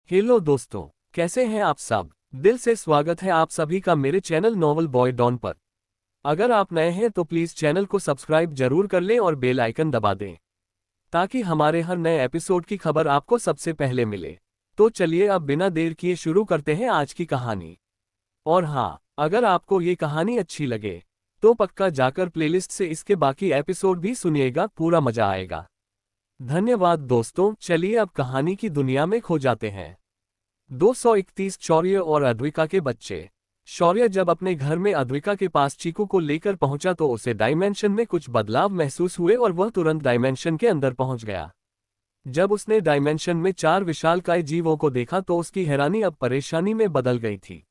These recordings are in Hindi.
हेलो दोस्तों, कैसे हैं आप सब। दिल से स्वागत है आप सभी का मेरे चैनल नॉवल बॉय डॉन पर। अगर आप नए हैं तो प्लीज़ चैनल को सब्सक्राइब जरूर कर लें और बेल आइकन दबा दें ताकि हमारे हर नए एपिसोड की खबर आपको सबसे पहले मिले। तो चलिए अब बिना देर किए शुरू करते हैं आज की कहानी। और हाँ, अगर आपको ये कहानी अच्छी लगे तो पक्का जाकर प्लेलिस्ट से इसके बाकी एपिसोड भी सुनिएगा, पूरा मजा आएगा। धन्यवाद दोस्तों, चलिए अब कहानी की दुनिया में खो जाते हैं। 231 शौर्य और अद्विका के बच्चे। शौर्य जब अपने घर में अद्विका के पास चीकू को लेकर पहुंचा तो उसे डायमेंशन में कुछ बदलाव महसूस हुए और वह तुरंत डायमेंशन के अंदर पहुंच गया। जब उसने डायमेंशन में 4 विशालकाय जीवों को देखा तो उसकी हैरानी अब परेशानी में बदल गई थी।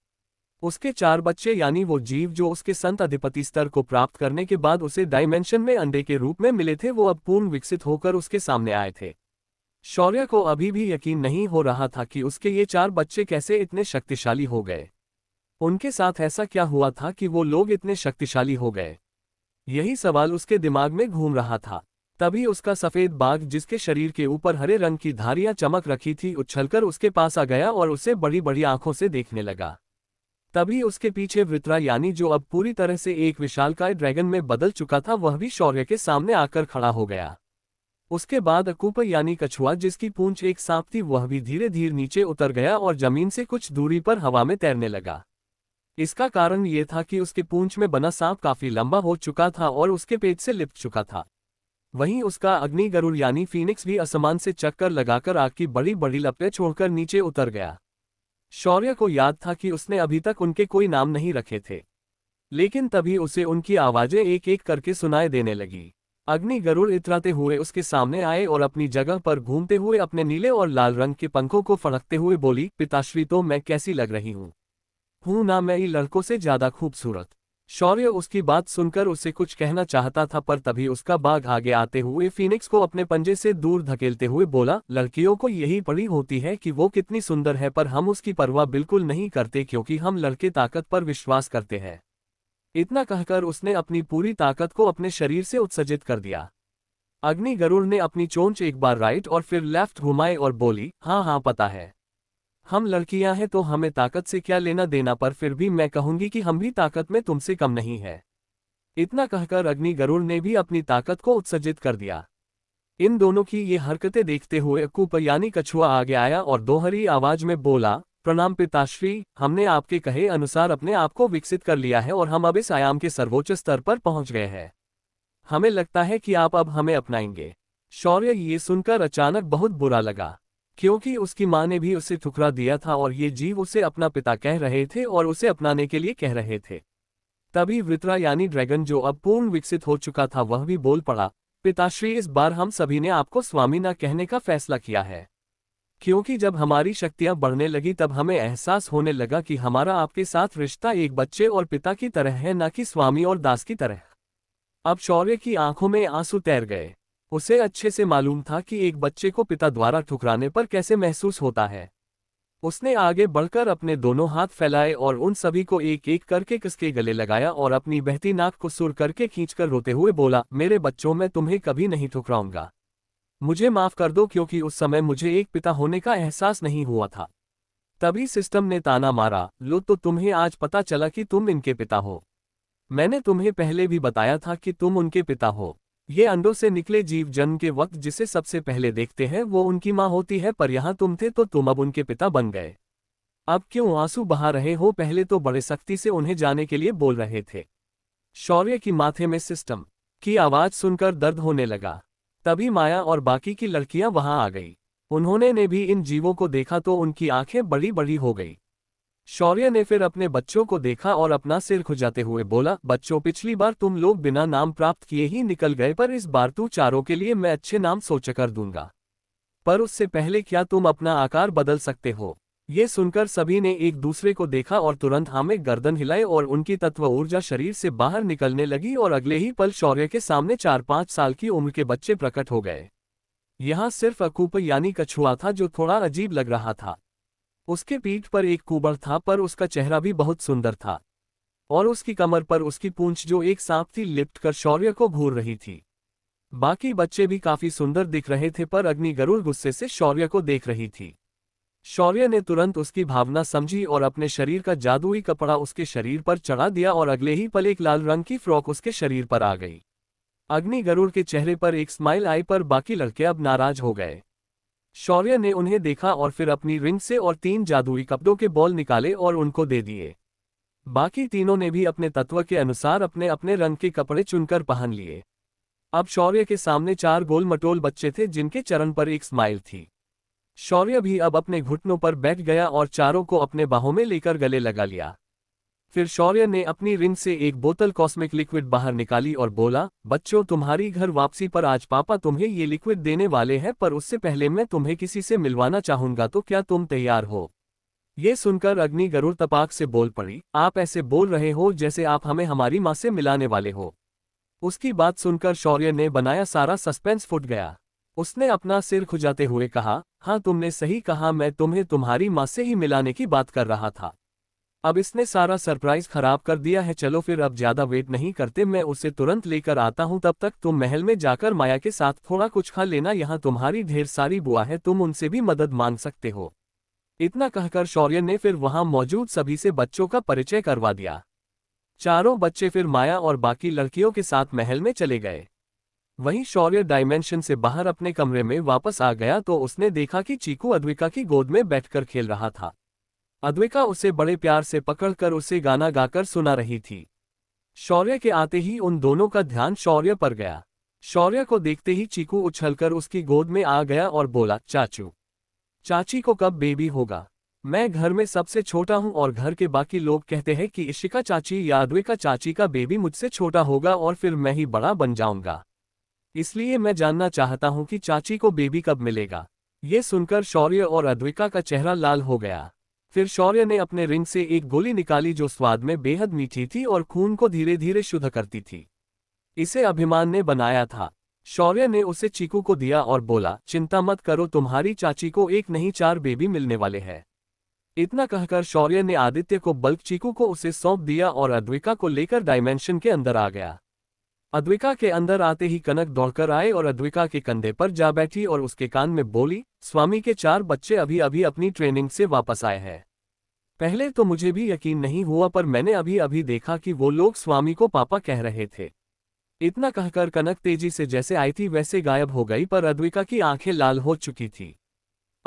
उसके 4 बच्चे यानी वो जीव जो उसके संत अधिपति स्तर को प्राप्त करने के बाद उसे डायमेंशन में अंडे के रूप में मिले थे, वो अब पूर्ण विकसित होकर उसके सामने आए थे। शौर्य को अभी भी यकीन नहीं हो रहा था कि उसके ये 4 बच्चे कैसे इतने शक्तिशाली हो गए। उनके साथ ऐसा क्या हुआ था कि वो लोग इतने शक्तिशाली हो गए? यही सवाल उसके दिमाग में घूम रहा था। तभी उसका सफेद बाघ, जिसके शरीर के ऊपर हरे रंग की धारियां चमक रखी थी, उछलकर उसके पास आ गया और उसे बड़ी बड़ी आंखों से देखने लगा। तभी उसके पीछे वृत्रा यानी जो अब पूरी तरह से एक विशालकाय ड्रैगन में बदल चुका था, वह भी शौर्य के सामने आकर खड़ा हो गया। उसके बाद अकूप यानी कछुआ, जिसकी पूंछ एक सांप थी, वह भी धीरे धीरे नीचे उतर गया और जमीन से कुछ दूरी पर हवा में तैरने लगा। इसका कारण ये था कि उसके पूंछ में बना सांप काफी लंबा हो चुका था और उसके पेट से लिपट चुका था। वहीं उसका अग्नि गरुड़ यानी फीनिक्स भी आसमान से चक्कर लगाकर आग की बड़ी बड़ी लपटें छोड़कर नीचे उतर गया। शौर्य को याद था कि उसने अभी तक उनके कोई नाम नहीं रखे थे, लेकिन तभी उसे उनकी आवाजें एक एक करके सुनाई देने लगी। अग्नि गरुड़ इतराते हुए उसके सामने आए और अपनी जगह पर घूमते हुए अपने नीले और लाल रंग के पंखों को फड़कते हुए बोली, पिताश्री तो मैं कैसी लग रही हूँ ना मैं ये लड़कों से ज्यादा खूबसूरत। शौर्य उसकी बात सुनकर उसे कुछ कहना चाहता था, पर तभी उसका बाघ आगे आते हुए फीनिक्स को अपने पंजे से दूर धकेलते हुए बोला, लड़कियों को यही पड़ी होती है कि वो कितनी सुंदर है, पर हम उसकी परवाह बिल्कुल नहीं करते क्योंकि हम लड़के ताकत पर विश्वास करते हैं। इतना कहकर उसने अपनी पूरी ताकत को अपने शरीर से उत्सर्जित कर दिया। अग्नि गरुड़ ने अपनी चोंच एक बार राइट और फिर लेफ्ट घुमाए और बोली, हाँ हाँ पता है, हम लड़कियां हैं तो हमें ताकत से क्या लेना देना, पर फिर भी मैं कहूंगी कि हम भी ताकत में तुमसे कम नहीं है। इतना कहकर अग्नि गरुड़ ने भी अपनी ताकत को उत्सर्जित कर दिया। इन दोनों की ये हरकतें देखते हुए अकूप यानी कछुआ आगे आया और दोहरी आवाज में बोला, प्रणाम पिताश्री, हमने आपके कहे अनुसार अपने आप को विकसित कर लिया है और हम अब इस आयाम के सर्वोच्च स्तर पर पहुंच गए हैं। हमें लगता है कि आप अब हमें अपनाएंगे। शौर्य ये सुनकर अचानक बहुत बुरा लगा, क्योंकि उसकी मां ने भी उसे ठुकरा दिया था और ये जीव उसे अपना पिता कह रहे थे और उसे अपनाने के लिए कह रहे थे। तभी वृत्रा यानी ड्रैगन, जो अब पूर्ण विकसित हो चुका था, वह भी बोल पड़ा, पिताश्री इस बार हम सभी ने आपको स्वामी ना कहने का फैसला किया है, क्योंकि जब हमारी शक्तियां बढ़ने लगी तब हमें एहसास होने लगा कि हमारा आपके साथ रिश्ता एक बच्चे और पिता की तरह है, न कि स्वामी और दास की तरह। अब शौर्य की आंखों में आंसू तैर गए। उसे अच्छे से मालूम था कि एक बच्चे को पिता द्वारा ठुकराने पर कैसे महसूस होता है। उसने आगे बढ़कर अपने दोनों हाथ फैलाए और उन सभी को एक एक करके किसके गले लगाया और अपनी बहती नाक को सुर करके खींचकर रोते हुए बोला, मेरे बच्चों, मैं तुम्हें कभी नहीं ठुकराऊंगा। मुझे माफ कर दो क्योंकि उस समय मुझे एक पिता होने का एहसास नहीं हुआ था। तभी सिस्टम ने ताना मारा, लो तो तुम्हें आज पता चला कि तुम इनके पिता हो। मैंने तुम्हें पहले भी बताया था कि तुम उनके पिता हो। ये अंडों से निकले जीव जन्म के वक्त जिसे सबसे पहले देखते हैं वो उनकी माँ होती है, पर यहाँ तुम थे तो तुम अब उनके पिता बन गए। अब क्यों आंसू बहा रहे हो? पहले तो बड़े सख्ती से उन्हें जाने के लिए बोल रहे थे। शौर्य की माथे में सिस्टम की आवाज सुनकर दर्द होने लगा। तभी माया और बाकी की लड़कियां वहां आ गई। उन्होंने ने भी इन जीवों को देखा तो उनकी आंखें बड़ी बड़ी हो गई। शौर्य ने फिर अपने बच्चों को देखा और अपना सिर खुजाते हुए बोला, बच्चों, पिछली बार तुम लोग बिना नाम प्राप्त किए ही निकल गए, पर इस बार तू चारों के लिए मैं अच्छे नाम सोचकर दूंगा। पर उससे पहले क्या तुम अपना आकार बदल सकते हो? ये सुनकर सभी ने एक दूसरे को देखा और तुरंत में गर्दन हिलाए और उनकी तत्व ऊर्जा शरीर से बाहर निकलने लगी और अगले ही पल शौर्य के सामने 4-5 साल की उम्र के बच्चे प्रकट हो गए। यहाँ सिर्फ अकूप यानी कछुआ था जो थोड़ा अजीब लग रहा था। उसके पीठ पर एक कुबड़ था, पर उसका चेहरा भी बहुत सुंदर था और उसकी कमर पर उसकी पूंछ जो एक सांप थी लिपट कर शौर्य को घूर रही थी। बाकी बच्चे भी काफी सुंदर दिख रहे थे, पर अग्नि गरुड़ गुस्से से शौर्य को देख रही थी। शौर्य ने तुरंत उसकी भावना समझी और अपने शरीर का जादुई कपड़ा उसके शरीर पर चढ़ा दिया और अगले ही पल एक लाल रंग की फ्रॉक उसके शरीर पर आ गई। अग्नि गरुड़ के चेहरे पर एक स्माइल आई पर बाकी लड़के अब नाराज हो गए। शौर्य ने उन्हें देखा और फिर अपनी रिंग से और 3 जादुई कपड़ों के बॉल निकाले और उनको दे दिए। बाकी तीनों ने भी अपने तत्व के अनुसार अपने अपने रंग के कपड़े चुनकर पहन लिए। अब शौर्य के सामने 4 गोल मटोल बच्चे थे जिनके चरण पर एक स्माइल थी। शौर्य भी अब अपने घुटनों पर बैठ गया और चारों को अपने बाहों में लेकर गले लगा लिया। फिर शौर्य ने अपनी रिंग से एक बोतल कॉस्मिक लिक्विड बाहर निकाली और बोला, बच्चों तुम्हारी घर वापसी पर आज पापा तुम्हें ये लिक्विड देने वाले हैं, पर उससे पहले मैं तुम्हें किसी से मिलवाना चाहूंगा, तो क्या तुम तैयार हो? ये सुनकर अग्नि गरुड़ तपाक से बोल पड़ी, आप ऐसे बोल रहे हो जैसे आप हमें हमारी माँ से मिलाने वाले हो। उसकी बात सुनकर शौर्य ने बनाया सारा सस्पेंस फूट गया। उसने अपना सिर खुजाते हुए कहा, हाँ तुमने सही कहा, मैं तुम्हें तुम्हारी माँ से ही मिलाने की बात कर रहा था। अब इसने सारा सरप्राइज खराब कर दिया है। चलो फिर अब ज्यादा वेट नहीं करते, मैं उसे तुरंत लेकर आता हूँ। तब तक तुम महल में जाकर माया के साथ थोड़ा कुछ खा लेना, यहाँ तुम्हारी ढेर सारी बुआ है, तुम उनसे भी मदद मांग सकते हो। इतना कहकर शौर्य ने फिर वहां मौजूद सभी से बच्चों का परिचय करवा दिया। चारों बच्चे फिर माया और बाकी लड़कियों के साथ महल में चले गए। वहीं शौर्य डायमेंशन से बाहर अपने कमरे में वापस आ गया तो उसने देखा कि चीकू अद्विका की गोद में बैठकर खेल रहा था। अद्विका उसे बड़े प्यार से पकड़कर उसे गाना गाकर सुना रही थी। शौर्य के आते ही उन दोनों का ध्यान शौर्य पर गया। शौर्य को देखते ही चीकू उछलकर उसकी गोद में आ गया और बोला, चाचू, चाची को कब बेबी होगा? मैं घर में सबसे छोटा हूं और घर के बाकी लोग कहते हैं कि इशिका चाची या अद्विका चाची का बेबी मुझसे छोटा होगा और फिर मैं ही बड़ा बन जाऊंगा। इसलिए मैं जानना चाहता हूं कि चाची को बेबी कब मिलेगा। ये सुनकर शौर्य और अद्विका का चेहरा लाल हो गया। फिर शौर्य ने अपने रिंग से एक गोली निकाली जो स्वाद में बेहद मीठी थी और खून को धीरे धीरे शुद्ध करती थी। इसे अभिमान ने बनाया था। शौर्य ने उसे चीकू को दिया और बोला, चिंता मत करो, तुम्हारी चाची को एक नहीं 4 बेबी मिलने वाले हैं। इतना कहकर शौर्य ने आदित्य को बल्क चीकू को उसे सौंप दिया और अद्विका को लेकर डायमेंशन के अंदर आ गया। अद्विका के अंदर आते ही कनक दौड़कर आए और अद्विका के कंधे पर जा बैठी और उसके कान में बोली, स्वामी के 4 बच्चे अभी अभी अपनी ट्रेनिंग से वापस आए हैं। पहले तो मुझे भी यकीन नहीं हुआ, पर मैंने अभी अभी देखा कि वो लोग स्वामी को पापा कह रहे थे। इतना कहकर कनक तेजी से जैसे आई थी वैसे गायब हो गई, पर अद्विका की आंखें लाल हो चुकी थी।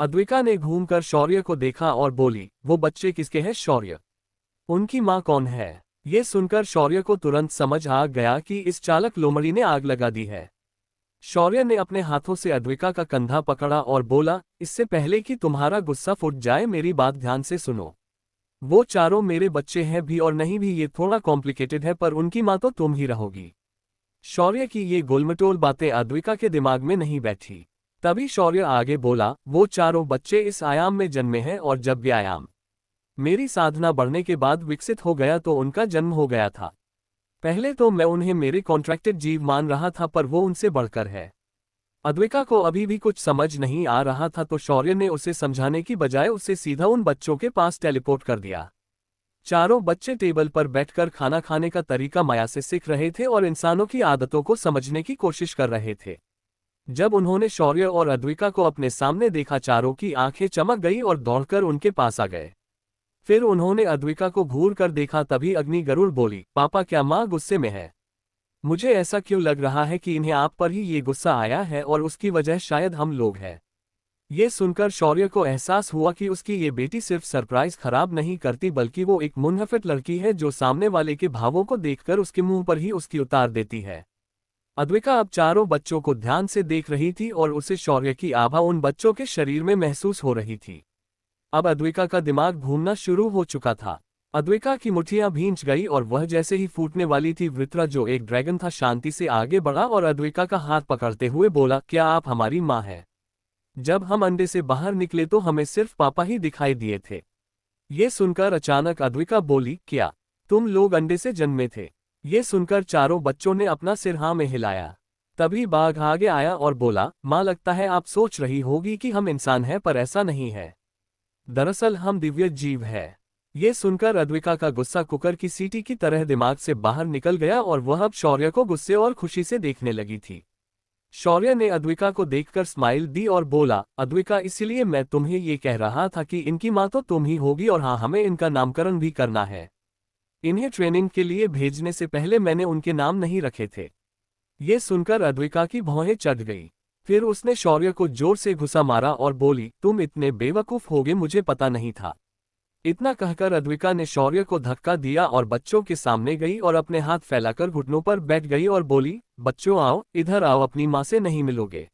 अद्विका ने घूमकर शौर्य को देखा और बोली, वो बच्चे किसके हैं शौर्य? उनकी माँ कौन है? ये सुनकर शौर्य को तुरंत समझ आ गया कि इस चालक लोमड़ी ने आग लगा दी है। शौर्य ने अपने हाथों से अद्विका का कंधा पकड़ा और बोला, इससे पहले कि तुम्हारा गुस्सा फूट जाए मेरी बात ध्यान से सुनो। वो चारों मेरे बच्चे हैं भी और नहीं भी, ये थोड़ा कॉम्प्लिकेटेड है, पर उनकी माँ तो तुम ही रहोगी। शौर्य की ये गोलमटोल बातें अद्विका के दिमाग में नहीं बैठी। तभी शौर्य आगे बोला, वो चारों बच्चे इस आयाम में जन्मे हैं और जब ये आयाम मेरी साधना बढ़ने के बाद विकसित हो गया तो उनका जन्म हो गया था। पहले तो मैं उन्हें मेरे कॉन्ट्रैक्टेड जीव मान रहा था, पर वो उनसे बढ़कर है। अद्विका को अभी भी कुछ समझ नहीं आ रहा था तो शौर्य ने उसे समझाने की बजाय उसे सीधा उन बच्चों के पास टेलीपोर्ट कर दिया। चारों बच्चे टेबल पर बैठकर खाना खाने का तरीका माया से सीख रहे थे और इंसानों की आदतों को समझने की कोशिश कर रहे थे। जब उन्होंने शौर्य और अद्विका को अपने सामने देखा, चारों की आंखें चमक गई और दौड़कर उनके पास आ गए। फिर उन्होंने अद्विका को घूर कर देखा, तभी अग्नि गरुड़ बोली, पापा क्या माँ गुस्से में है? मुझे ऐसा क्यों लग रहा है कि इन्हें आप पर ही ये गुस्सा आया है और उसकी वजह शायद हम लोग हैं। ये सुनकर शौर्य को एहसास हुआ कि उसकी ये बेटी सिर्फ सरप्राइज खराब नहीं करती, बल्कि वो एक मुनहफिट लड़की है जो सामने वाले के भावों को देखकर उसके मुंह पर ही उसकी उतार देती है। अद्विका अब चारों बच्चों को ध्यान से देख रही थी और उसे शौर्य की आभा उन बच्चों के शरीर में महसूस हो रही थी। अब अद्विका का दिमाग घूमना शुरू हो चुका था। अद्विका की मुट्ठियां भींच गई और वह जैसे ही फूटने वाली थी, वृत्रा जो एक ड्रैगन था शांति से आगे बढ़ा और अद्विका का हाथ पकड़ते हुए बोला, क्या आप हमारी माँ हैं? जब हम अंडे से बाहर निकले तो हमें सिर्फ पापा ही दिखाई दिए थे। ये सुनकर अचानक अद्विका बोली, क्या तुम लोग अंडे से जन्मे थे? ये सुनकर चारों बच्चों ने अपना सिर हाँ में हिलाया। तभी बाघ आगे आया और बोला, माँ लगता है आप सोच रही होगी कि हम इंसान हैं, पर ऐसा नहीं है। दरअसल हम दिव्य जीव है। ये सुनकर अद्विका का गुस्सा कुकर की सीटी की तरह दिमाग से बाहर निकल गया और वह अब शौर्य को गुस्से और खुशी से देखने लगी थी। शौर्य ने अद्विका को देखकर स्माइल दी और बोला, अद्विका, इसलिए मैं तुम्हें ये कह रहा था कि इनकी माँ तो तुम ही होगी और हाँ, हमें इनका नामकरण भी करना है। इन्हें ट्रेनिंग के लिए भेजने से पहले मैंने उनके नाम नहीं रखे थे। ये सुनकर अद्विका की भौहें चढ़ गई। फिर उसने शौर्य को जोर से घुसा मारा और बोली, तुम इतने बेवकूफ होगे, मुझे पता नहीं था। इतना कहकर अद्विका ने शौर्य को धक्का दिया और बच्चों के सामने गई और अपने हाथ फैलाकर घुटनों पर बैठ गई और बोली, बच्चों आओ, इधर आओ, अपनी माँ से नहीं मिलोगे।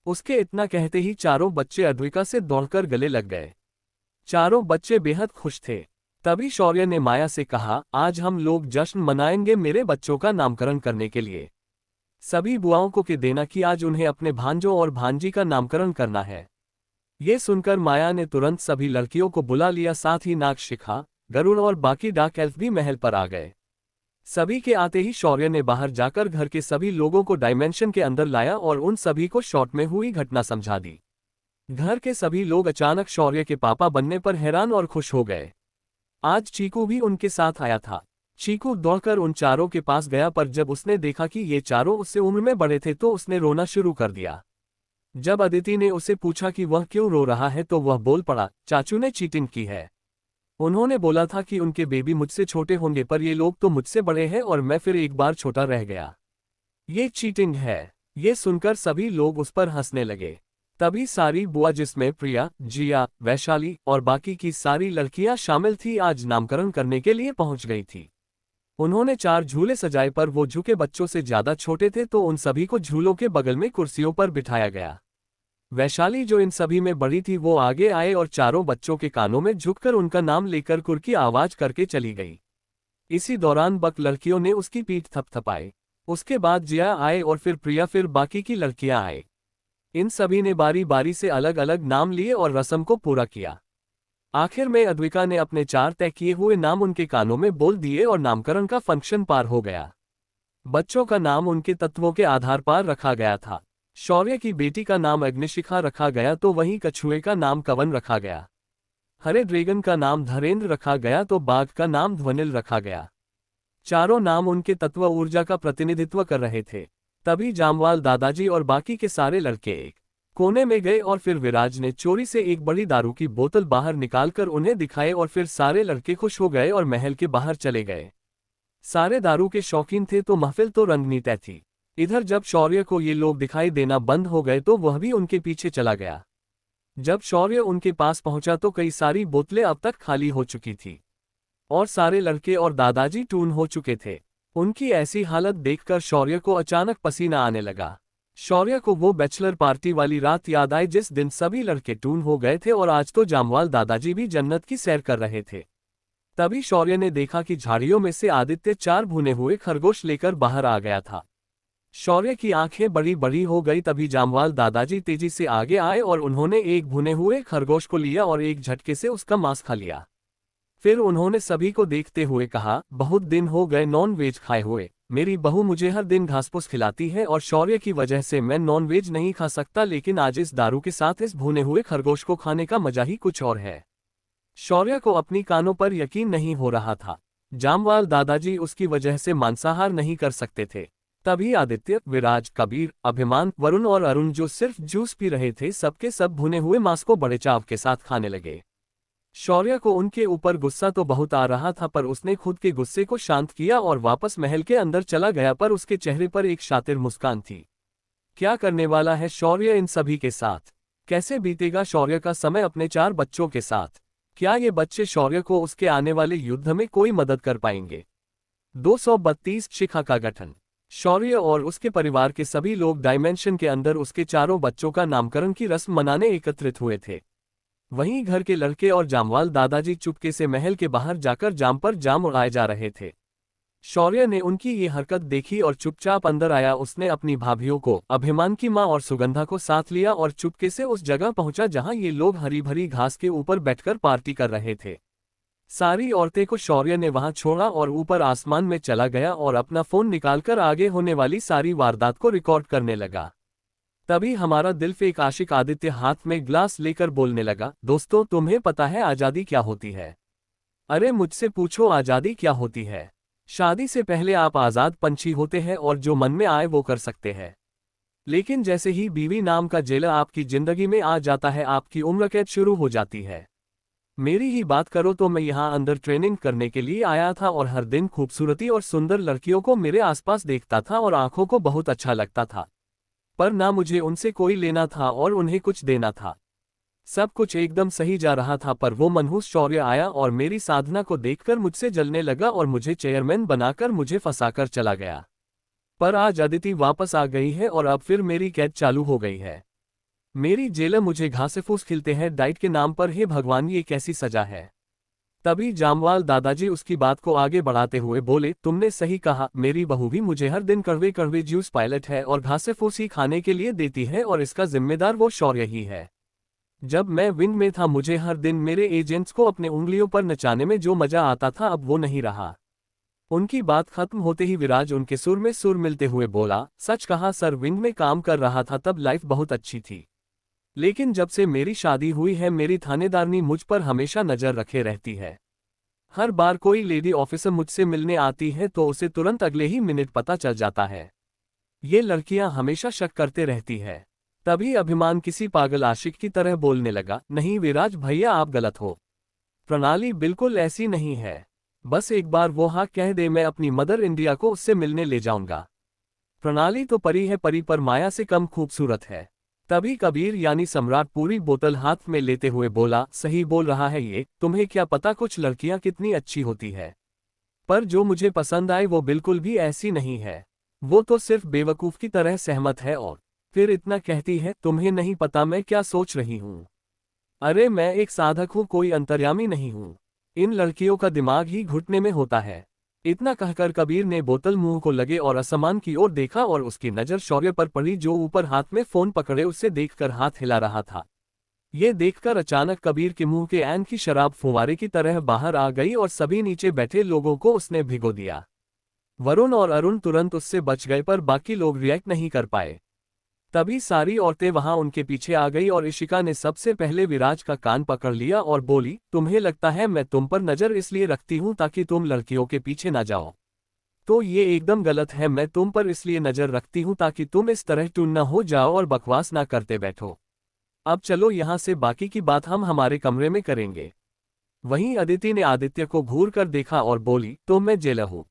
उसके इतना कहते ही चारों बच्चे अद्विका से दौड़कर गले लग गए। चारों बच्चे बेहद खुश थे। तभी शौर्य ने माया से कहा, आज हम लोग जश्न मनाएंगे मेरे बच्चों का नामकरण करने के लिए। सभी बुआओं को कह देना कि आज उन्हें अपने भांजों और भांजी का नामकरण करना है। ये सुनकर माया ने तुरंत सभी लड़कियों को बुला लिया, साथ ही नागशिखा, गरुड़ और बाकी डार्क एल्फ भी महल पर आ गए। सभी के आते ही शौर्य ने बाहर जाकर घर के सभी लोगों को डायमेंशन के अंदर लाया और उन सभी को शॉर्ट में हुई घटना समझा दी। घर के सभी लोग अचानक शौर्य के पापा बनने पर हैरान और खुश हो गए। आज चीकू भी उनके साथ आया था। चीकू दौड़कर उन चारों के पास गया, पर जब उसने देखा कि ये चारों उससे उम्र में बड़े थे तो उसने रोना शुरू कर दिया। जब अदिति ने उसे पूछा कि वह क्यों रो रहा है तो वह बोल पड़ा, चाचू ने चीटिंग की है। उन्होंने बोला था कि उनके बेबी मुझसे छोटे होंगे, पर ये लोग तो मुझसे बड़े हैं और मैं फिर एक बार छोटा रह गया। ये चीटिंग है। ये सुनकर सभी लोग उस पर हंसने लगे। तभी सारी बुआ, जिसमें प्रिया, जिया, वैशाली और बाकी की सारी लड़कियां शामिल थी, आज नामकरण करने के लिए पहुंच गई थी। उन्होंने 4 झूले सजाए, पर वो झुके बच्चों से ज्यादा छोटे थे तो उन सभी को झूलों के बगल में कुर्सियों पर बिठाया गया। वैशाली, जो इन सभी में बड़ी थी, वो आगे आए और चारों बच्चों के कानों में झुककर उनका नाम लेकर कुर की आवाज करके चली गई। इसी दौरान बक लड़कियों ने उसकी पीठ थपथपाई। उसके बाद जिया आए और फिर प्रिया, फिर बाकी की लड़कियां आए। इन सभी ने बारी बारी से अलग अलग नाम लिए और रस्म को पूरा किया। आखिर में अद्विका ने अपने 4 तय किए हुए नाम उनके कानों में बोल दिए और नामकरण का फंक्शन पार हो गया। बच्चों का नाम उनके तत्वों के आधार पर रखा गया था। शौर्य की बेटी का नाम अग्निशिखा रखा गया तो वहीं कछुए का नाम कवन रखा गया। हरे ड्रैगन का नाम धरेंद्र रखा गया तो बाघ का नाम ध्वनिल रखा गया। चारों नाम उनके तत्व ऊर्जा का प्रतिनिधित्व कर रहे थे। तभी जामवाल दादाजी और बाकी के सारे लड़के एक कोने में गए और फिर विराज ने चोरी से एक बड़ी दारू की बोतल बाहर निकालकर उन्हें दिखाए और फिर सारे लड़के खुश हो गए और महल के बाहर चले गए। सारे दारू के शौकीन थे तो महफिल तो रंगनी तय थी। इधर जब शौर्य को ये लोग दिखाई देना बंद हो गए तो वह भी उनके पीछे चला गया। जब शौर्य उनके पास पहुंचा तो कई सारी बोतलें अब तक खाली हो चुकी थी और सारे लड़के और दादाजी टून हो चुके थे। उनकी ऐसी हालत देखकर शौर्य को अचानक पसीना आने लगा। शौर्य को वो बैचलर पार्टी वाली रात याद आई जिस दिन सभी लड़के टून हो गए थे और आज तो जामवाल दादाजी भी जन्नत की सैर कर रहे थे। तभी शौर्य ने देखा कि झाड़ियों में से आदित्य 4 भुने हुए खरगोश लेकर बाहर आ गया था। शौर्य की आंखें बड़ी बड़ी हो गई। तभी जामवाल दादाजी तेजी से आगे आए और उन्होंने एक भुने हुए खरगोश को लिया और एक झटके से उसका मांस खा लिया। फिर उन्होंने सभी को देखते हुए कहा, बहुत दिन हो गए नॉन वेज खाए हुए। मेरी बहू मुझे हर दिन घासपूस खिलाती है और शौर्य की वजह से मैं नॉन वेज नहीं खा सकता, लेकिन आज इस दारू के साथ इस भुने हुए खरगोश को खाने का मजा ही कुछ और है। शौर्य को अपनी कानों पर यकीन नहीं हो रहा था। जामवाल दादाजी उसकी वजह से मांसाहार नहीं कर सकते थे। तभी आदित्य, विराज, कबीर, अभिमान, वरुण और अरुण, जो सिर्फ जूस पी रहे थे, सबके सब भुने हुए मांस को बड़े चाव के साथ खाने लगे। शौर्य को उनके ऊपर गुस्सा तो बहुत आ रहा था, पर उसने खुद के गुस्से को शांत किया और वापस महल के अंदर चला गया, पर उसके चेहरे पर एक शातिर मुस्कान थी। क्या करने वाला है शौर्य इन सभी के साथ? कैसे बीतेगा शौर्य का समय अपने 4 बच्चों के साथ? क्या ये बच्चे शौर्य को उसके आने वाले युद्ध में कोई मदद कर पाएंगे? 232 शिखा का गठन। शौर्य और उसके परिवार के सभी लोग डायमेंशन के अंदर उसके चारों बच्चों का नामकरण की रस्म मनाने एकत्रित हुए थे। वहीं घर के लड़के और जामवाल दादाजी चुपके से महल के बाहर जाकर जाम पर जाम उड़ाए जा रहे थे। शौर्य ने उनकी ये हरकत देखी और चुपचाप अंदर आया। उसने अपनी भाभियों को, अभिमान की मां और सुगंधा को साथ लिया और चुपके से उस जगह पहुंचा जहां ये लोग हरी भरी घास के ऊपर बैठकर पार्टी कर रहे थे। सारी औरतें को शौर्य ने वहां छोड़ा और ऊपर आसमान में चला गया और अपना फोन निकालकर आगे होने वाली सारी वारदात को रिकॉर्ड करने लगा। तभी हमारा दिल फेक आशिक आदित्य हाथ में ग्लास लेकर बोलने लगा, दोस्तों, तुम्हें पता है आजादी क्या होती है? अरे मुझसे पूछो आजादी क्या होती है। शादी से पहले आप आजाद पंछी होते हैं और जो मन में आए वो कर सकते हैं। लेकिन जैसे ही बीवी नाम का जेलर आपकी जिंदगी में आ जाता है, आपकी उम्र कैद शुरू हो जाती है। मेरी ही बात करो तो मैं यहाँ अंदर ट्रेनिंग करने के लिए आया था और हर दिन खूबसूरती और सुंदर लड़कियों को मेरे आसपास देखता था और आंखों को बहुत अच्छा लगता था। पर ना मुझे उनसे कोई लेना था और उन्हें कुछ देना था। सब कुछ एकदम सही जा रहा था, पर वो मनहूस शौर्य आया और मेरी साधना को देखकर मुझसे जलने लगा और मुझे चेयरमैन बनाकर मुझे फंसाकर चला गया। पर आज अदिति वापस आ गई है और अब फिर मेरी कैद चालू हो गई है। मेरी जेलर मुझे घासे-फूस खिलते हैं डाइट के नाम पर। हे भगवान, ये कैसी सजा है। तभी जामवाल दादाजी उसकी बात को आगे बढ़ाते हुए बोले, तुमने सही कहा, मेरी बहू भी मुझे हर दिन कड़वे कड़वे जूस पायलट है और घासे-फूस ही खाने के लिए देती है और इसका जिम्मेदार वो शौर्य ही है। जब मैं विंग में था मुझे हर दिन मेरे एजेंट्स को अपने उंगलियों पर नचाने में जो मजा आता था, अब वो नहीं रहा। उनकी बात खत्म होते ही विराज उनके सुर में सुर मिलते हुए बोला, सच कहा सर, विंग में काम कर रहा था तब लाइफ बहुत अच्छी थी। लेकिन जब से मेरी शादी हुई है मेरी थानेदारनी मुझ पर हमेशा नजर रखे रहती है। हर बार कोई लेडी ऑफिसर मुझसे मिलने आती है तो उसे तुरंत अगले ही मिनट पता चल जाता है। ये लड़कियां हमेशा शक करते रहती है। तभी अभिमान किसी पागल आशिक की तरह बोलने लगा, नहीं विराज भैया, आप गलत हो। प्रणाली बिल्कुल ऐसी नहीं है। बस एक बार वो हाँ कह दे, मैं अपनी मदर इंडिया को उससे मिलने ले जाऊंगा। प्रणाली तो परी है, परी पर माया से कम खूबसूरत है। तभी कबीर यानी सम्राट पूरी बोतल हाथ में लेते हुए बोला, सही बोल रहा है ये, तुम्हें क्या पता कुछ लड़कियां कितनी अच्छी होती है। पर जो मुझे पसंद आए वो बिल्कुल भी ऐसी नहीं है। वो तो सिर्फ बेवकूफ की तरह सहमत है और फिर इतना कहती है, तुम्हें नहीं पता मैं क्या सोच रही हूँ। अरे मैं एक साधक हूँ, कोई अंतर्यामी नहीं हूँ। इन लड़कियों का दिमाग ही घुटने में होता है। इतना कहकर कबीर ने बोतल मुंह को लगे और आसमान की ओर देखा और उसकी नजर शौर्य पर पड़ी जो ऊपर हाथ में फोन पकड़े उसे देखकर हाथ हिला रहा था। ये देखकर अचानक कबीर के मुंह के ऐन की शराब फुंवारे की तरह बाहर आ गई और सभी नीचे बैठे लोगों को उसने भिगो दिया। वरुण और अरुण तुरंत उससे बच गए पर बाकी लोग रिएक्ट नहीं कर पाए। तभी सारी औरतें वहां उनके पीछे आ गई और इशिका ने सबसे पहले विराज का कान पकड़ लिया और बोली, तुम्हें लगता है मैं तुम पर नजर इसलिए रखती हूं ताकि तुम लड़कियों के पीछे ना जाओ? तो ये एकदम गलत है। मैं तुम पर इसलिए नजर रखती हूं ताकि तुम इस तरह टून न हो जाओ और बकवास ना करते बैठो। अब चलो यहां से, बाकी की बात हम हमारे कमरे में करेंगे। वहीं अदिति ने आदित्य को घूर कर देखा और बोली, तो मैं जेलर हूं।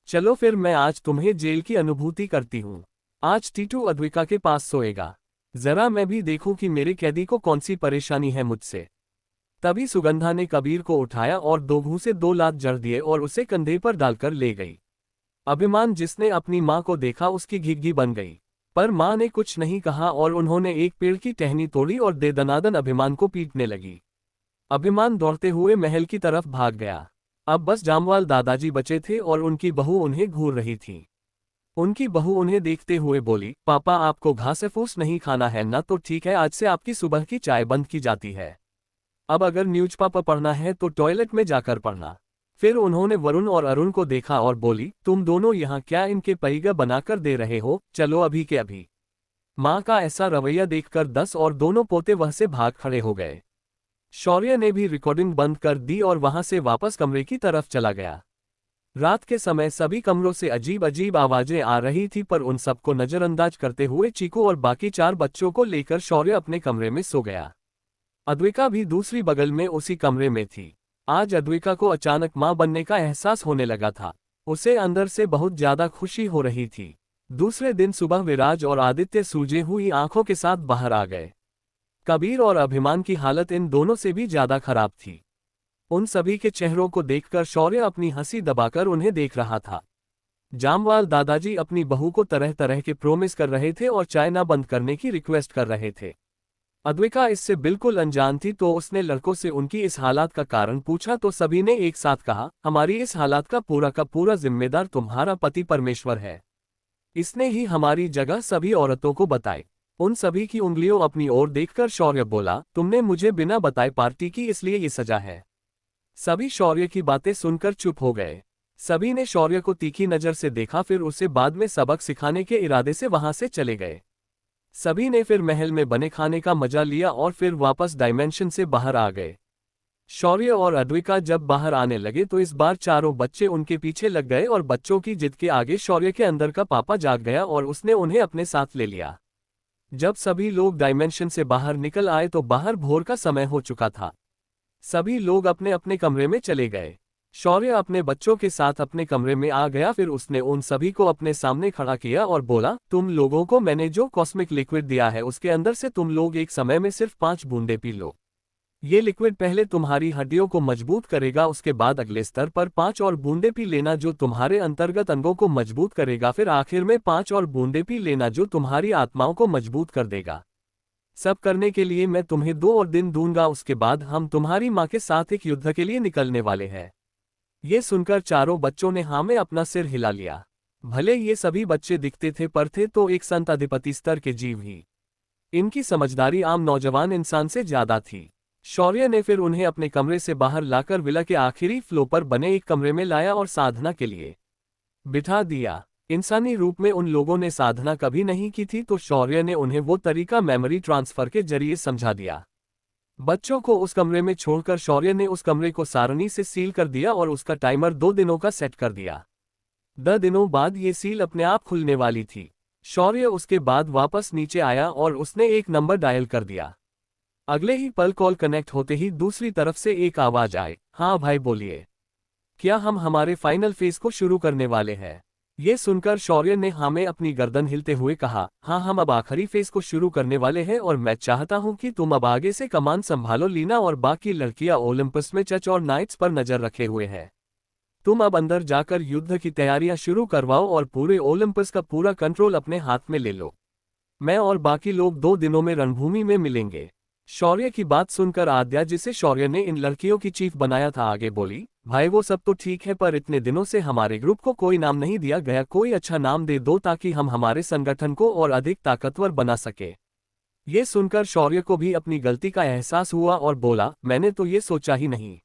चलो फिर मैं आज तुम्हें जेल की अनुभूति करती हूं। आज टीटू अद्विका के पास सोएगा। जरा मैं भी देखूं कि मेरे कैदी को कौन सी परेशानी है मुझसे। तभी सुगंधा ने कबीर को उठाया और दो घूंसे दो लात जड़ दिए और उसे कंधे पर डालकर ले गई। अभिमान जिसने अपनी मां को देखा उसकी घिघी बन गई, पर मां ने कुछ नहीं कहा और उन्होंने एक पेड़ की टहनी तोड़ी और दे दनादन अभिमान को पीटने लगी। अभिमान दौड़ते हुए महल की तरफ भाग गया। अब बस जामवाल दादाजी बचे थे और उनकी बहू उन्हें घूर रही थी। उनकी बहू उन्हें देखते हुए बोली, पापा आपको घासे-फूस नहीं खाना है ना? तो ठीक है, आज से आपकी सुबह की चाय बंद की जाती है। अब अगर न्यूज़पेपर पढ़ना है तो टॉयलेट में जाकर पढ़ना। फिर उन्होंने वरुण और अरुण को देखा और बोली, तुम दोनों यहाँ क्या इनके पैगा बनाकर दे रहे हो? चलो अभी के अभी। माँ का ऐसा रवैया देखकर 10 और दोनों पोते वह से भाग खड़े हो गए। शौर्य ने भी रिकॉर्डिंग बंद कर दी और वहां से वापस कमरे की तरफ चला गया। रात के समय सभी कमरों से अजीब अजीब आवाजें आ रही थी, पर उन सबको नजरअंदाज करते हुए चीकू और बाकी 4 बच्चों को लेकर शौर्य अपने कमरे में सो गया। अद्विका भी दूसरी बगल में उसी कमरे में थी। आज अद्विका को अचानक मां बनने का एहसास होने लगा था। उसे अंदर से बहुत ज्यादा खुशी हो रही थी। दूसरे दिन सुबह विराज और आदित्य सूजे हुई आंखों के साथ बाहर आ गए। कबीर और अभिमान की हालत इन दोनों से भी ज्यादा खराब थी। उन सभी के चेहरों को देखकर शौर्य अपनी हंसी दबाकर उन्हें देख रहा था। जामवाल दादाजी अपनी बहू को तरह तरह के प्रोमिस कर रहे थे और चाय ना बंद करने की रिक्वेस्ट कर रहे थे। अद्विका इससे बिल्कुल अनजान थी, तो उसने लड़कों से उनकी इस हालात का कारण पूछा तो सभी ने एक साथ कहा, हमारी इस हालात का पूरा जिम्मेदार तुम्हारा पति परमेश्वर है। इसने ही हमारी जगह सभी औरतों को बताए। उन सभी की उंगलियों अपनी ओर देखकर शौर्य बोला, तुमने मुझे बिना बताए पार्टी की, इसलिए ये सजा है। सभी शौर्य की बातें सुनकर चुप हो गए। सभी ने शौर्य को तीखी नजर से देखा, फिर उसे बाद में सबक सिखाने के इरादे से वहां से चले गए। सभी ने फिर महल में बने खाने का मजा लिया और फिर वापस डायमेंशन से बाहर आ गए। शौर्य और अद्विका जब बाहर आने लगे तो इस बार चारों बच्चे उनके पीछे लग गए और बच्चों की जिद के आगे शौर्य के अंदर का पापा जाग गया और उसने उन्हें अपने साथ ले लिया। जब सभी लोग डायमेंशन से बाहर निकल आए तो बाहर भोर का समय हो चुका था। सभी लोग अपने अपने कमरे में चले गए। शौर्य अपने बच्चों के साथ अपने कमरे में आ गया। फिर उसने उन सभी को अपने सामने खड़ा किया और बोला, तुम लोगों को मैंने जो कॉस्मिक लिक्विड दिया है उसके अंदर से तुम लोग एक समय में सिर्फ 5 बूंदे पी लो। ये लिक्विड पहले तुम्हारी हड्डियों को मजबूत करेगा, उसके बाद अगले स्तर पर 5 और बूंदे पी लेना जो तुम्हारे अंतर्गत अंगों को मजबूत करेगा, फिर आखिर में 5 और बूंदे पी लेना जो तुम्हारी आत्माओं को मजबूत कर देगा। सब करने के लिए मैं तुम्हें 2 और दिन दूंगा, उसके बाद हम तुम्हारी माँ के साथ एक युद्ध के लिए निकलने वाले हैं। ये सुनकर चारों बच्चों ने हाँ में अपना सिर हिला लिया। भले ये सभी बच्चे दिखते थे पर थे तो एक संत अधिपति स्तर के जीव ही। इनकी समझदारी आम नौजवान इंसान से ज्यादा थी। शौर्य ने फिर उन्हें अपने कमरे से बाहर लाकर विला के आखिरी फ्लोर पर बने एक कमरे में लाया और साधना के लिए बिठा दिया। इंसानी रूप में उन लोगों ने साधना कभी नहीं की थी तो शौर्य ने उन्हें वो तरीका मेमोरी ट्रांसफर के जरिए समझा दिया। बच्चों को उस कमरे में छोड़कर शौर्य ने उस कमरे को सारणी से सील कर दिया और उसका टाइमर 2 दिनों का सेट कर दिया। 2 दिनों बाद ये सील अपने आप खुलने वाली थी। शौर्य उसके बाद वापस नीचे आया और उसने एक नंबर डायल कर दिया। अगले ही पल कॉल कनेक्ट होते ही दूसरी तरफ से एक आवाज आए, हाँ भाई बोलिए, क्या हम हमारे फाइनल फेज को शुरू करने वाले हैं? ये सुनकर शौर्य ने हाँ में अपनी गर्दन हिलते हुए कहा, हाँ हम अब आखिरी फेज को शुरू करने वाले हैं और मैं चाहता हूं कि तुम अब आगे से कमान संभालो। लीना और बाकी लड़कियां ओलंपस में चच और नाइट्स पर नजर रखे हुए हैं। तुम अब अंदर जाकर युद्ध की तैयारियां शुरू करवाओ और पूरे ओलंपस का पूरा कंट्रोल अपने हाथ में ले लो। मैं और बाकी लोग 2 दिनों में रणभूमि में मिलेंगे। शौर्य की बात सुनकर आद्या, जिसे शौर्य ने इन लड़कियों की चीफ बनाया था, आगे बोली, भाई वो सब तो ठीक है पर इतने दिनों से हमारे ग्रुप को कोई नाम नहीं दिया गया, कोई अच्छा नाम दे दो ताकि हम हमारे संगठन को और अधिक ताकतवर बना सके। ये सुनकर शौर्य को भी अपनी गलती का एहसास हुआ और बोला, मैंने तो ये सोचा ही नहीं।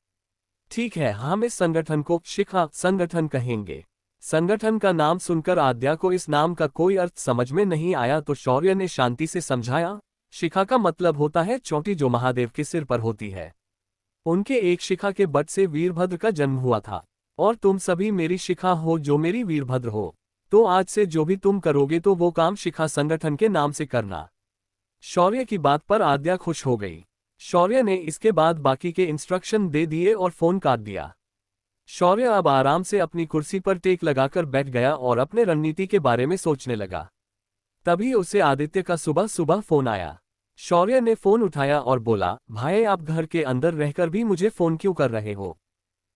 ठीक है, हम इस संगठन को शिखा संगठन कहेंगे। संगठन का नाम सुनकर आद्या को इस नाम का कोई अर्थ समझ में नहीं आया तो शौर्य ने शांति से समझाया, शिखा का मतलब होता है चोटी जो महादेव के सिर पर होती है। उनके एक शिखा के बट से वीरभद्र का जन्म हुआ था और तुम सभी मेरी शिखा हो जो मेरी वीरभद्र हो। तो आज से जो भी तुम करोगे तो वो काम शिखा संगठन के नाम से करना। शौर्य की बात पर आद्या खुश हो गई। शौर्य ने इसके बाद बाकी के इंस्ट्रक्शन दे दिए और फोन काट दिया। शौर्य अब आराम से अपनी कुर्सी पर टेक लगाकर बैठ गया और अपने रणनीति के बारे में सोचने लगा। तभी उसे आदित्य का सुबह सुबह फोन आया। शौर्य ने फोन उठाया और बोला, भाई आप घर के अंदर रहकर भी मुझे फोन क्यों कर रहे हो?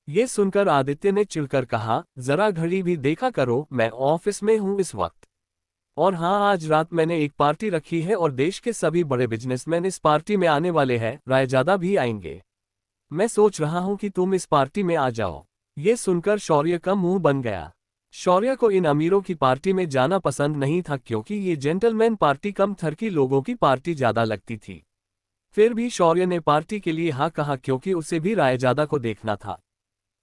ये सुनकर आदित्य ने चिढ़कर कहा, जरा घड़ी भी देखा करो, मैं ऑफिस में हूं इस वक्त। और हाँ, आज रात मैंने एक पार्टी रखी है और देश के सभी बड़े बिजनेसमैन इस पार्टी में आने वाले हैं, रायजादा भी आएंगे। मैं सोच रहा हूं कि तुम इस पार्टी में आ जाओ। ये सुनकर शौर्य का मुंह बन गया। शौर्य को इन अमीरों की पार्टी में जाना पसंद नहीं था क्योंकि ये जेंटलमैन पार्टी कम थरकी लोगों की पार्टी ज्यादा लगती थी। फिर भी शौर्य ने पार्टी के लिए हाँ कहा क्योंकि उसे भी रायजादा को देखना था।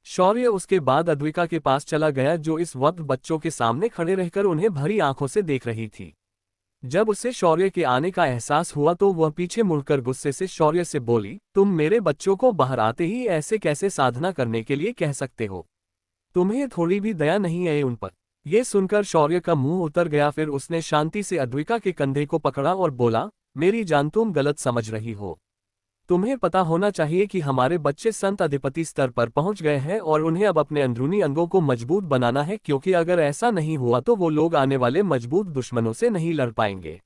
शौर्य उसके बाद अद्विका के पास चला गया जो इस वक्त बच्चों के सामने खड़े रहकर उन्हें भरी आंखों से देख रही थी। जब उसे शौर्य के आने का एहसास हुआ तो वह पीछे मुड़कर गुस्से से शौर्य से बोली, तुम मेरे बच्चों को बाहर आते ही ऐसे कैसे साधना करने के लिए कह सकते हो? तुम्हें थोड़ी भी दया नहीं है उन पर? यह सुनकर शौर्य का मुंह उतर गया। फिर उसने शांति से अद्विका के कंधे को पकड़ा और बोला, मेरी जान तुम गलत समझ रही हो। तुम्हें पता होना चाहिए कि हमारे बच्चे संत अधिपति स्तर पर पहुंच गए हैं और उन्हें अब अपने अंदरूनी अंगों को मजबूत बनाना है क्योंकि अगर ऐसा नहीं हुआ तो वो लोग आने वाले मजबूत दुश्मनों से नहीं लड़ पाएंगे।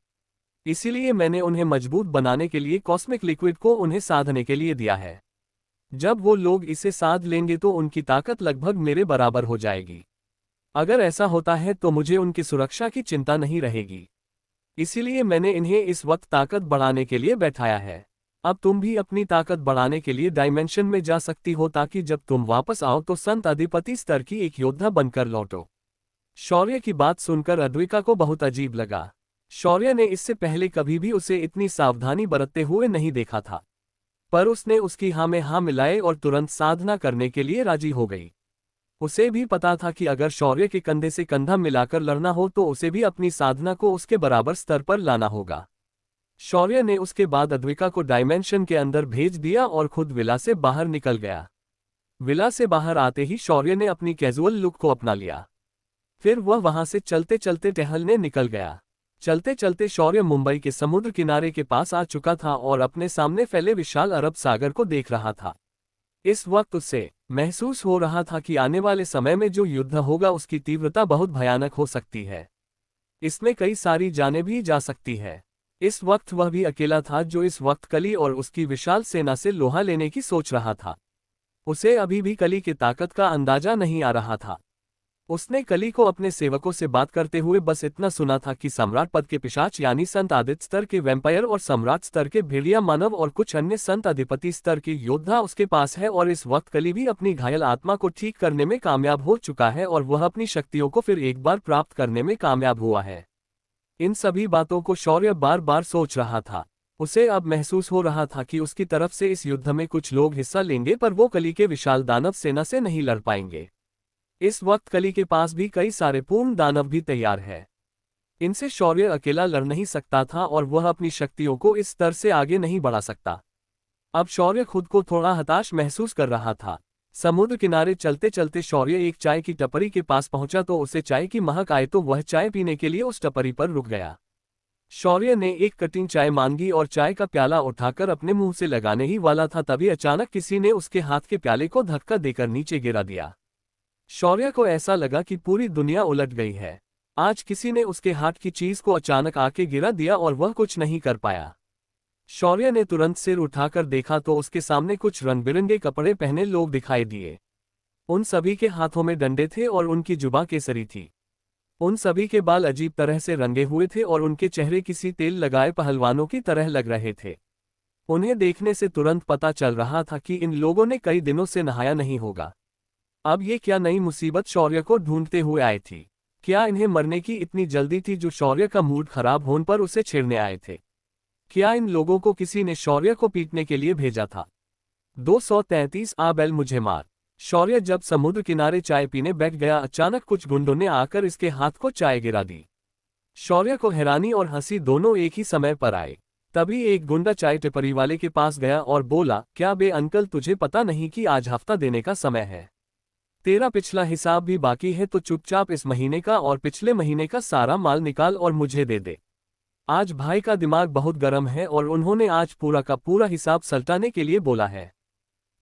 इसीलिए मैंने उन्हें मजबूत बनाने के लिए कॉस्मिक लिक्विड को उन्हें साधने के लिए दिया है। जब वो लोग इसे साध लेंगे तो उनकी ताकत लगभग मेरे बराबर हो जाएगी। अगर ऐसा होता है तो मुझे उनकी सुरक्षा की चिंता नहीं रहेगी। इसीलिए मैंने इन्हें इस वक्त ताकत बढ़ाने के लिए बैठाया है। अब तुम भी अपनी ताकत बढ़ाने के लिए डायमेंशन में जा सकती हो ताकि जब तुम वापस आओ तो संत अधिपति स्तर की एक योद्धा बनकर लौटो। शौर्य की बात सुनकर अद्विका को बहुत अजीब लगा। शौर्य ने इससे पहले कभी भी उसे इतनी सावधानी बरतते हुए नहीं देखा था, पर उसने उसकी हाँ में हाँ मिलाए और तुरंत साधना करने के लिए राजी हो गई। उसे भी पता था कि अगर शौर्य के कंधे से कंधा मिलाकर लड़ना हो तो उसे भी अपनी साधना को उसके बराबर स्तर पर लाना होगा। शौर्य ने उसके बाद अद्विका को डायमेंशन के अंदर भेज दिया और खुद विला से बाहर निकल गया। विला से बाहर आते ही शौर्य ने अपनी कैजुअल लुक को अपना लिया। फिर वह वहां से चलते चलते टहलने निकल गया। चलते चलते शौर्य मुंबई के समुद्र किनारे के पास आ चुका था और अपने सामने फैले विशाल अरब सागर को देख रहा था। इस वक्त उसे महसूस हो रहा था कि आने वाले समय में जो युद्ध होगा उसकी तीव्रता बहुत भयानक हो सकती है। इसमें कई सारी जानें भी जा सकती है। इस वक्त वह भी अकेला था जो इस वक्त कली और उसकी विशाल सेना से लोहा लेने की सोच रहा था। उसे अभी भी कली की ताकत का अंदाजा नहीं आ रहा था। उसने कली को अपने सेवकों से बात करते हुए बस इतना सुना था कि सम्राट पद के पिशाच यानी संत आदित्य स्तर के वैम्पायर और सम्राट स्तर के भेड़िया मानव और कुछ अन्य संत अधिपति स्तर के योद्धा उसके पास है और इस वक्त कली भी अपनी घायल आत्मा को ठीक करने में कामयाब हो चुका है और वह अपनी शक्तियों को फिर एक बार प्राप्त करने में कामयाब हुआ है। इन सभी बातों को शौर्य बार बार सोच रहा था। उसे अब महसूस हो रहा था कि उसकी तरफ से इस युद्ध में कुछ लोग हिस्सा लेंगे पर वो कली के विशाल दानव सेना से नहीं लड़ पाएंगे। इस वक्त कली के पास भी कई सारे पूर्ण दानव भी तैयार है। इनसे शौर्य अकेला लड़ नहीं सकता था और वह अपनी शक्तियों को इस स्तर से आगे नहीं बढ़ा सकता। अब शौर्य खुद को थोड़ा हताश महसूस कर रहा था। समुद्र किनारे चलते चलते शौर्य एक चाय की टपरी के पास पहुंचा तो उसे चाय की महक आई तो वह चाय पीने के लिए उस टपरी पर रुक गया। शौर्य ने एक कटिंग चाय मांगी और चाय का प्याला उठाकर अपने मुंह से लगाने ही वाला था तभी अचानक किसी ने उसके हाथ के प्याले को धक्का देकर नीचे गिरा दिया। शौर्य को ऐसा लगा कि पूरी दुनिया उलट गई है। आज किसी ने उसके हाथ की चीज को अचानक आके गिरा दिया और वह कुछ नहीं कर पाया। शौर्य ने तुरंत सिर उठाकर देखा तो उसके सामने कुछ रंग बिरंगे कपड़े पहने लोग दिखाई दिए। उन सभी के हाथों में डंडे थे और उनकी जुबां केसरी थी। उन सभी के बाल अजीब तरह से रंगे हुए थे और उनके चेहरे किसी तेल लगाए पहलवानों की तरह लग रहे थे। उन्हें देखने से तुरंत पता चल रहा था कि इन लोगों ने कई दिनों से नहाया नहीं होगा। अब ये क्या नई मुसीबत शौर्य को ढूंढते हुए आई थी? क्या इन्हें मरने की इतनी जल्दी थी जो शौर्य का मूड खराब होने पर उसे छेड़ने आए थे? क्या इन लोगों को किसी ने शौर्य को पीटने के लिए भेजा था? 233 आ बैल मुझे मार। शौर्य जब समुद्र किनारे चाय पीने बैठ गया अचानक कुछ गुंडों ने आकर इसके हाथ को चाय गिरा दी। शौर्य को हैरानी और हंसी दोनों एक ही समय पर आए। तभी एक गुंडा चाय टिपरी वाले के पास गया और बोला, क्या बे अंकल तुझे पता नहीं कि आज हफ्ता देने का समय है? तेरा पिछला हिसाब भी बाकी है तो चुपचाप इस महीने का और पिछले महीने का सारा माल निकाल और मुझे दे दे। आज भाई का दिमाग बहुत गर्म है और उन्होंने आज पूरा का पूरा हिसाब सल्टाने के लिए बोला है।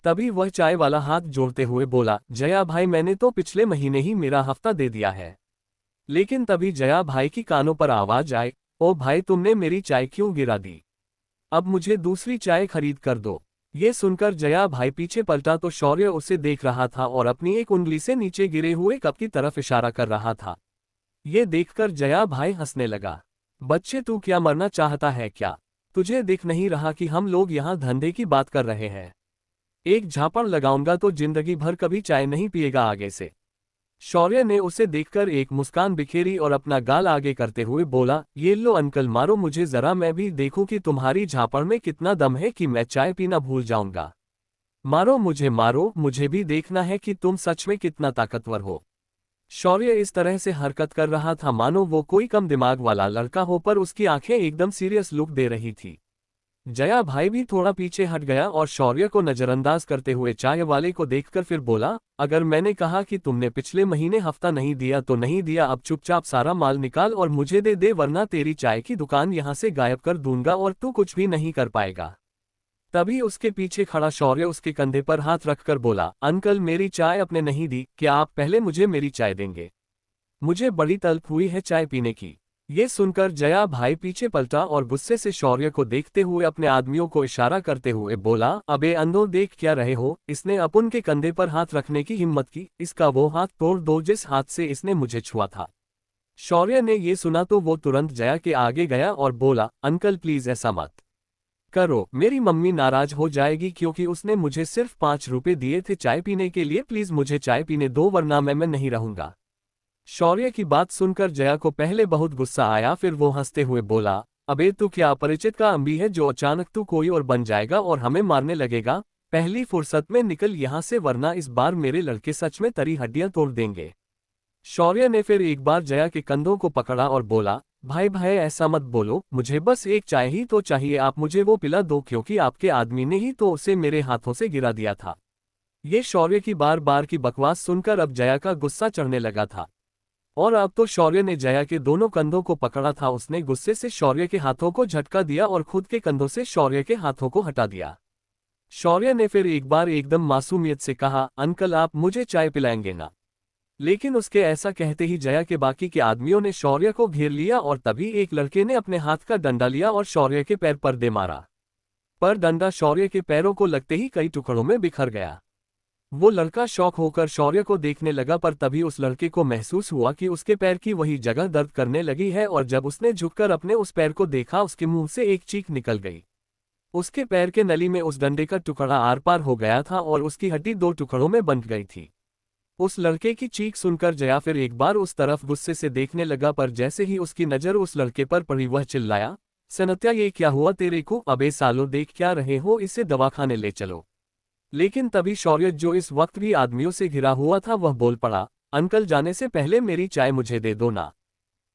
तभी वह चाय वाला हाथ जोड़ते हुए बोला, जया भाई मैंने तो पिछले महीने ही मेरा हफ्ता दे दिया है। लेकिन तभी जया भाई की कानों पर आवाज आए, ओ भाई तुमने मेरी चाय क्यों गिरा दी? अब मुझे दूसरी चाय खरीद कर दो। ये सुनकर जया भाई पीछे पलटा तो शौर्य उसे देख रहा था और अपनी एक उंगली से नीचे गिरे हुए कप की तरफ इशारा कर रहा था। ये देखकर जया भाई हंसने लगा। बच्चे तू क्या मरना चाहता है क्या? तुझे दिख नहीं रहा कि हम लोग यहाँ धंधे की बात कर रहे हैं? एक झापड़ लगाऊंगा तो जिंदगी भर कभी चाय नहीं पिएगा आगे से। शौर्य ने उसे देखकर एक मुस्कान बिखेरी और अपना गाल आगे करते हुए बोला, ये लो अंकल मारो मुझे जरा मैं भी देखूं कि तुम्हारी झापड़ में कितना दम है कि मैं चाय पीना भूल जाऊंगा। मारो मुझे भी देखना है कि तुम सच में कितना ताकतवर हो। शौर्य इस तरह से हरकत कर रहा था मानो वो कोई कम दिमाग वाला लड़का हो पर उसकी आंखें एकदम सीरियस लुक दे रही थी। जया भाई भी थोड़ा पीछे हट गया और शौर्य को नजरअंदाज करते हुए चाय वाले को देखकर फिर बोला, अगर मैंने कहा कि तुमने पिछले महीने हफ्ता नहीं दिया तो नहीं दिया। अब चुपचाप सारा माल निकाल और मुझे दे दे वरना तेरी चाय की दुकान यहाँ से गायब कर दूंगा और तू कुछ भी नहीं कर पाएगा। तभी उसके पीछे खड़ा शौर्य उसके कंधे पर हाथ रखकर बोला, अंकल मेरी चाय आपने नहीं दी, क्या आप पहले मुझे मेरी चाय देंगे? मुझे बड़ी तलब हुई है चाय पीने की। ये सुनकर जया भाई पीछे पलटा और गुस्से से शौर्य को देखते हुए अपने आदमियों को इशारा करते हुए बोला, अबे अंधों देख क्या रहे हो? इसने अपुन के कंधे पर हाथ रखने की हिम्मत की, इसका वो हाथ तोड़ दो जिस हाथ से इसने मुझे छुआ था। शौर्य ने ये सुना तो वो तुरंत जया के आगे गया और बोला, अंकल प्लीज ऐसा मत करो, मेरी मम्मी नाराज हो जाएगी क्योंकि उसने मुझे सिर्फ 5 रुपए दिए थे चाय पीने के लिए। प्लीज मुझे चाय पीने दो वरना मैं नहीं रहूंगा। शौर्य की बात सुनकर जया को पहले बहुत गुस्सा आया फिर वो हंसते हुए बोला, अबे तू क्या अपरिचित का अम्बी है जो अचानक तू कोई और बन जाएगा और हमें मारने लगेगा? पहली फुर्सत में निकल यहाँ से वरना इस बार मेरे लड़के सच में तेरी हड्डियां तोड़ देंगे। शौर्य ने फिर एक बार जया के कंधों को पकड़ा और बोला, भाई भाई ऐसा मत बोलो, मुझे बस एक चाय ही तो चाहिए, आप मुझे वो पिला दो क्योंकि आपके आदमी ने ही तो उसे मेरे हाथों से गिरा दिया था। ये शौर्य की बार बार की बकवास सुनकर अब जया का गुस्सा चढ़ने लगा था। और अब तो शौर्य ने जया के दोनों कंधों को पकड़ा था। उसने गुस्से से शौर्य के हाथों को झटका दिया और खुद के कंधों से शौर्य के हाथों को हटा दिया। शौर्य ने फिर एक बार एकदम मासूमियत से कहा, अंकल आप मुझे चाय पिलाएंगे ना? लेकिन उसके ऐसा कहते ही जया के बाकी के आदमियों ने शौर्य को घेर लिया और तभी एक लड़के ने अपने हाथ का डंडा लिया और शौर्य के पैर पर दे मारा। पर डंडा शौर्य के पैरों को लगते ही कई टुकड़ों में बिखर गया। वो लड़का शौक होकर शौर्य को देखने लगा, पर तभी उस लड़के को महसूस हुआ कि उसके पैर की वही जगह दर्द करने लगी है, और जब उसने झुककर अपने उस पैर को देखा उसके मुंह से एक चीख निकल गई। उसके पैर के नली में उस डंडे का टुकड़ा आर पार हो गया था और उसकी हड्डी दो टुकड़ों में बंट गई थी। उस लड़के की चीख सुनकर जया फिर एक बार उस तरफ गुस्से से देखने लगा, पर जैसे ही उसकी नजर उस लड़के पर पड़ी वह चिल्लाया, सनत्या ये क्या हुआ तेरे को? अबे सालो देख क्या रहे हो, इसे दवाखाने ले चलो। लेकिन तभी शौर्य जो इस वक्त भी आदमियों से घिरा हुआ था वह बोल पड़ा, अंकल जाने से पहले मेरी चाय मुझे दे दो ना,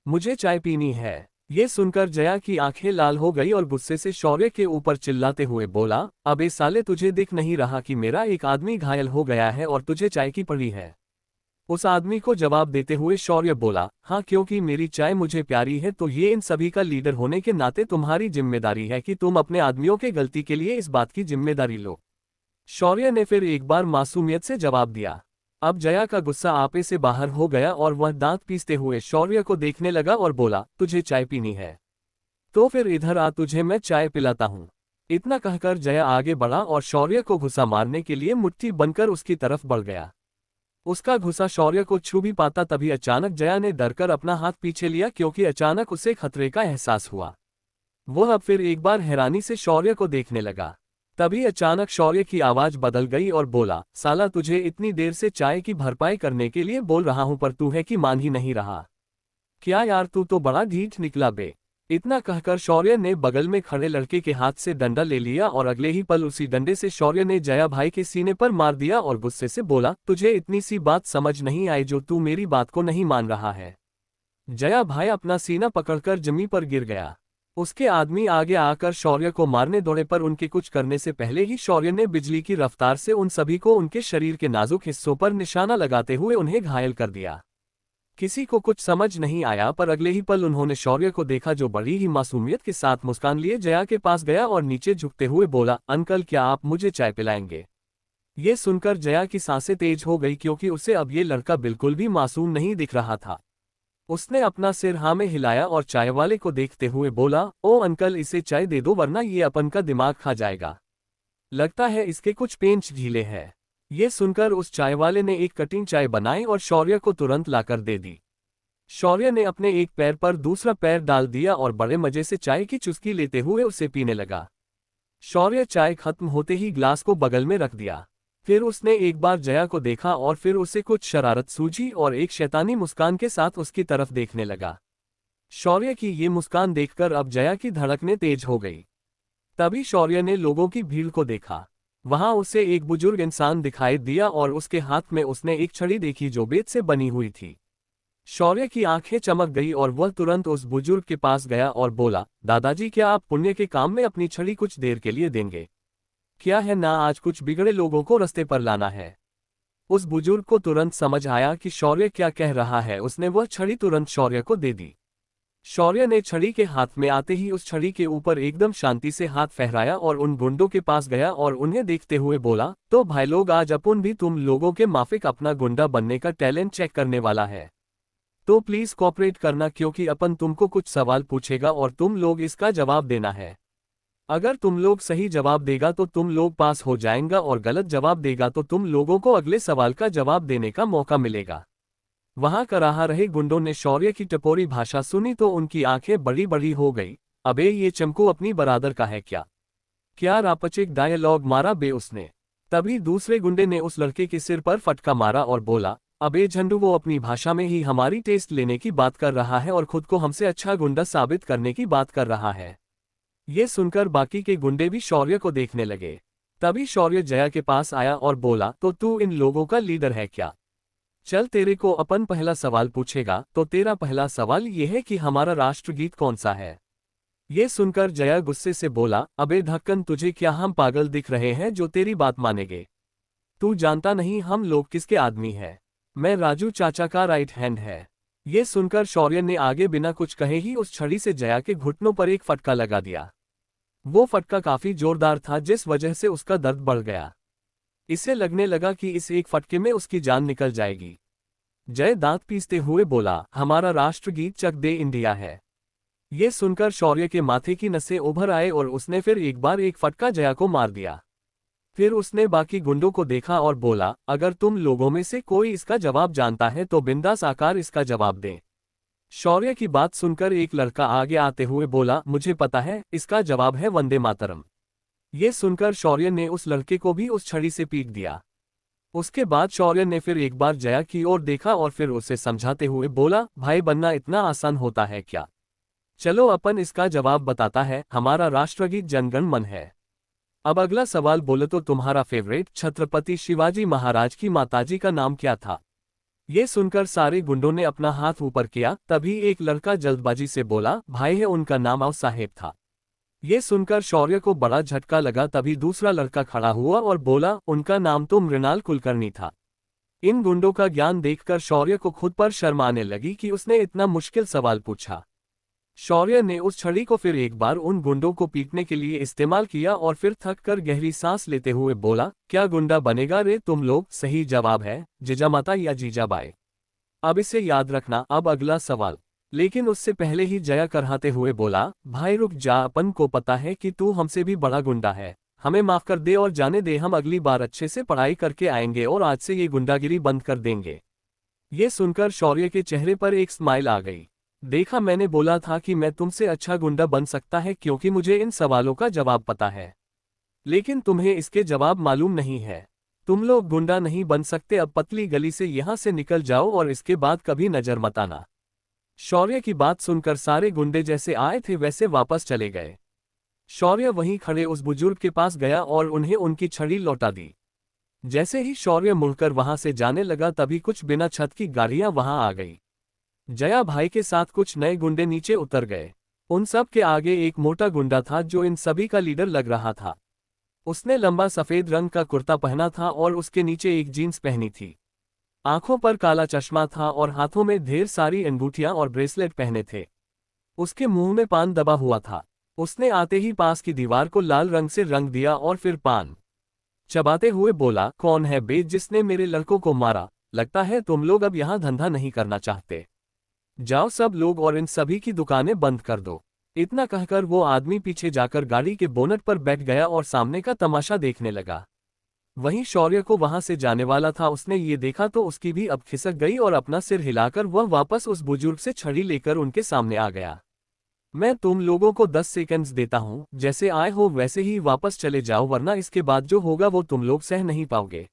मुझे चाय पीनी है। ये सुनकर जया की आंखें लाल हो गई और गुस्से से शौर्य के ऊपर चिल्लाते हुए बोला, अबे साले तुझे दिख नहीं रहा कि मेरा एक आदमी घायल हो गया है और तुझे चाय की पड़ी है? उस आदमी को जवाब देते हुए शौर्य बोला, हाँ क्योंकि मेरी चाय मुझे प्यारी है, तो ये इन सभी का लीडर होने के नाते तुम्हारी जिम्मेदारी है कि तुम अपने आदमियों के गलती के लिए इस बात की जिम्मेदारी लो। शौर्य ने फिर एक बार मासूमियत से जवाब दिया। अब जया का गुस्सा आपे से बाहर हो गया और वह दांत पीसते हुए शौर्य को देखने लगा और बोला, तुझे चाय पीनी है तो फिर इधर आ, तुझे मैं चाय पिलाता हूं। इतना कहकर जया आगे बढ़ा और शौर्य को घुसा मारने के लिए मुट्ठी बनकर उसकी तरफ बढ़ गया। उसका घुसा शौर्य को छू भी पाता तभी अचानक जया ने डरकर अपना हाथ पीछे लिया, क्योंकि अचानक उसे खतरे का एहसास हुआ। वह अब फिर एक बार हैरानी से शौर्य को देखने लगा। तभी अचानक शौर्य की आवाज बदल गई और बोला, साला तुझे इतनी देर से चाय की भरपाई करने के लिए बोल रहा हूं, पर तू है कि मान ही नहीं रहा। क्या यार तू तो बड़ा ढीठ निकला बे। इतना कहकर शौर्य ने बगल में खड़े लड़के के हाथ से डंडा ले लिया और अगले ही पल उसी डंडे से शौर्य ने जया भाई के सीने पर मार दिया और गुस्से से बोला, तुझे इतनी सी बात समझ नहीं आई जो तू मेरी बात को नहीं मान रहा है? जया भाई अपना सीना पकड़कर जमीन पर गिर गया। उसके आदमी आगे आकर शौर्य को मारने दौड़े, पर उनके कुछ करने से पहले ही शौर्य ने बिजली की रफ्तार से उन सभी को उनके शरीर के नाजुक हिस्सों पर निशाना लगाते हुए उन्हें घायल कर दिया। किसी को कुछ समझ नहीं आया, पर अगले ही पल उन्होंने शौर्य को देखा जो बड़ी ही मासूमियत के साथ मुस्कान लिए जया के पास गया और नीचे झुकते हुए बोला, अंकल क्या आप मुझे चाय पिलाएंगे? ये सुनकर जया की सांसें तेज हो गई, क्योंकि उसे अब ये लड़का बिल्कुल भी मासूम नहीं दिख रहा था। उसने अपना सिर हाँ में हिलाया और चाय वाले को देखते हुए बोला, ओ अंकल इसे चाय दे दो वरना ये अपन का दिमाग खा जाएगा, लगता है इसके कुछ पेंच ढीले हैं। ये सुनकर उस चाय वाले ने एक कटिंग चाय बनाई और शौर्य को तुरंत लाकर दे दी। शौर्य ने अपने एक पैर पर दूसरा पैर डाल दिया और बड़े मजे से चाय की चुस्की लेते हुए उसे पीने लगा। शौर्य चाय खत्म होते ही ग्लास को बगल में रख दिया। फिर उसने एक बार जया को देखा और फिर उसे कुछ शरारत सूझी और एक शैतानी मुस्कान के साथ उसकी तरफ देखने लगा। शौर्य की ये मुस्कान देखकर अब जया की धड़कनें तेज हो गई। तभी शौर्य ने लोगों की भीड़ को देखा। वहां उसे एक बुजुर्ग इंसान दिखाई दिया और उसके हाथ में उसने एक छड़ी देखी जो बेत से बनी हुई थी। शौर्य की आंखें चमक गई और वह तुरंत उस बुजुर्ग के पास गया और बोला, दादाजी क्या आप पुण्य के काम में अपनी छड़ी कुछ देर के लिए देंगे? क्या है ना, आज कुछ बिगड़े लोगों को रास्ते पर लाना है। उस बुजुर्ग को तुरंत समझ आया कि शौर्य क्या कह रहा है। उसने वह छड़ी तुरंत शौर्य को दे दी। शौर्य ने छड़ी के हाथ में आते ही उस छड़ी के ऊपर एकदम शांति से हाथ फहराया और उन गुंडों के पास गया और उन्हें देखते हुए बोला, तो भाई लोग आज अपन भी तुम लोगों के माफिक अपना गुंडा बनने का टैलेंट चेक करने वाला है, तो प्लीज कोऑपरेट करना, क्योंकि अपन तुमको कुछ सवाल पूछेगा और तुम लोग इसका जवाब देना है। अगर तुम लोग सही जवाब देगा तो तुम लोग पास हो जाएंगा और गलत जवाब देगा तो तुम लोगों को अगले सवाल का जवाब देने का मौका मिलेगा। वहां कराहा रहे गुंडों ने शौर्य की टपोरी भाषा सुनी तो उनकी आंखें बड़ी बड़ी हो गई। अबे ये चमकू अपनी बरादर का है क्या रापचिक डायलॉग मारा बे उसने। तभी दूसरे गुंडे ने उस लड़के के सिर पर फटका मारा और बोला, अबे झंडू वो अपनी भाषा में ही हमारी टेस्ट लेने की बात कर रहा है और खुद को हमसे अच्छा गुंडा साबित करने की बात कर रहा है। ये सुनकर बाकी के गुंडे भी शौर्य को देखने लगे। तभी शौर्य जया के पास आया और बोला, तो तू इन लोगों का लीडर है क्या? चल तेरे को अपन पहला सवाल पूछेगा, तो तेरा पहला सवाल ये है कि हमारा राष्ट्रगीत कौन सा है? ये सुनकर जया गुस्से से बोला, अबे ढक्कन तुझे क्या हम पागल दिख रहे हैं जो तेरी बात मानेंगे? तू जानता नहीं हम लोग किसके आदमी है? मैं राजू चाचा का राइट हैंड है। ये सुनकर शौर्य ने आगे बिना कुछ कहे ही उस छड़ी से जया के घुटनों पर एक फटका लगा दिया। वो फटका काफी जोरदार था, जिस वजह से उसका दर्द बढ़ गया। इसे लगने लगा कि इस एक फटके में उसकी जान निकल जाएगी। जय दांत पीसते हुए बोला, हमारा राष्ट्रगीत चक दे इंडिया है। ये सुनकर शौर्य के माथे की नसें उभर आए और उसने फिर एक बार एक फटका जया को मार दिया। फिर उसने बाकी गुंडों को देखा और बोला, अगर तुम लोगों में से कोई इसका जवाब जानता है तो बिंदास आकर इसका जवाब दे। शौर्य की बात सुनकर एक लड़का आगे आते हुए बोला, मुझे पता है, इसका जवाब है वंदे मातरम। ये सुनकर शौर्य ने उस लड़के को भी उस छड़ी से पीट दिया। उसके बाद शौर्य ने फिर एक बार जया की ओर देखा और फिर उसे समझाते हुए बोला, भाई बनना इतना आसान होता है क्या? चलो अपन इसका जवाब बताता है, हमारा राष्ट्रगीत जनगण मन है। अब अगला सवाल बोलो तो तुम्हारा फेवरेट छत्रपति शिवाजी महाराज की माताजी का नाम क्या था? ये सुनकर सारे गुंडों ने अपना हाथ ऊपर किया। तभी एक लड़का जल्दबाजी से बोला, भाई है, उनका नाम आओ साहेब था। ये सुनकर शौर्य को बड़ा झटका लगा। तभी दूसरा लड़का खड़ा हुआ और बोला, उनका नाम तो मृणाल कुलकर्णी था। इन गुंडों का ज्ञान देखकर शौर्य को खुद पर शर्म आने लगी कि उसने इतना मुश्किल सवाल पूछा। शौर्य ने उस छड़ी को फिर एक बार उन गुंडों को पीटने के लिए इस्तेमाल किया और फिर थक कर गहरी सांस लेते हुए बोला, क्या गुंडा बनेगा रे तुम लोग? सही जवाब है जिजामाता या जीजाबाई। अब इसे याद रखना। अब अगला सवाल। लेकिन उससे पहले ही जया करहाते हुए बोला, भाई रुक जा, अपन को पता है कि तू हमसे भी बड़ा गुंडा है, हमें माफ कर दे और जाने दे, हम अगली बार अच्छे से पढ़ाई करके आएंगे और आज से ये गुंडागिरी बंद कर देंगे। ये सुनकर शौर्य के चेहरे पर एक स्माइल आ गई। देखा, मैंने बोला था कि मैं तुमसे अच्छा गुंडा बन सकता है क्योंकि मुझे इन सवालों का जवाब पता है। लेकिन तुम्हें इसके जवाब मालूम नहीं है। तुम लोग गुंडा नहीं बन सकते। अब पतली गली से यहां से निकल जाओ और इसके बाद कभी नजर मत आना। शौर्य की बात सुनकर सारे गुंडे जैसे आए थे वैसे वापस चले गए। शौर्य वहीं खड़े उस बुजुर्ग के पास गया और उन्हें उनकी छड़ी लौटा दी। जैसे ही शौर्य मुड़कर वहां से जाने लगा तभी कुछ बिना छत की गाड़ियां वहां आ गई। जया भाई के साथ कुछ नए गुंडे नीचे उतर गए। उन सब के आगे एक मोटा गुंडा था जो इन सभी का लीडर लग रहा था। उसने लंबा सफेद रंग का कुर्ता पहना था और उसके नीचे एक जीन्स पहनी थी। आंखों पर काला चश्मा था और हाथों में ढेर सारी अंगूठियां और ब्रेसलेट पहने थे। उसके मुंह में पान दबा हुआ था। उसने आते ही पास की दीवार को लाल रंग से रंग दिया और फिर पान चबाते हुए बोला, कौन है बे जिसने मेरे लड़कों को मारा? लगता है तुम लोग अब यहाँ धंधा नहीं करना चाहते। जाओ सब लोग और इन सभी की दुकानें बंद कर दो। इतना कहकर वो आदमी पीछे जाकर गाड़ी के बोनट पर बैठ गया और सामने का तमाशा देखने लगा। वहीं शौर्य को वहां से जाने वाला था। उसने ये देखा तो उसकी भी अब खिसक गई और अपना सिर हिलाकर वह वापस उस बुजुर्ग से छड़ी लेकर उनके सामने आ गया। मैं तुम लोगों को 10 सेकंड्स देता हूं, जैसे आए हो वैसे ही वापस चले जाओ वरना इसके बाद जो होगा वो तुम लोग सह नहीं पाओगे।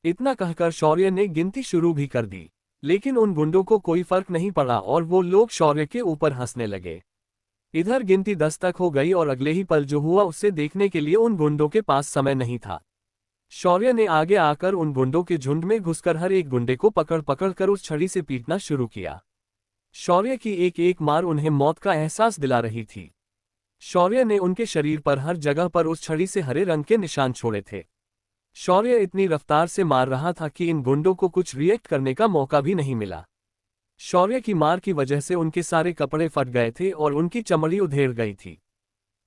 इतना कहकर शौर्य ने गिनती शुरू भी कर दी। लेकिन उन गुंडों को कोई फर्क नहीं पड़ा और वो लोग शौर्य के ऊपर हंसने लगे। इधर गिनती 10 तक हो गई और अगले ही पल जो हुआ उससे देखने के लिए उन गुंडों के पास समय नहीं था। शौर्य ने आगे आकर उन गुंडों के झुंड में घुसकर हर एक गुंडे को पकड़ पकड़ कर उस छड़ी से पीटना शुरू किया। शौर्य की एक एक मार उन्हें मौत का एहसास दिला रही थी। शौर्य ने उनके शरीर पर हर जगह पर उस छड़ी से हरे रंग के निशान छोड़े थे। शौर्य इतनी रफ्तार से मार रहा था कि इन गुंडों को कुछ रिएक्ट करने का मौका भी नहीं मिला। शौर्य की मार की वजह से उनके सारे कपड़े फट गए थे और उनकी चमड़ी उधेड़ गई थी।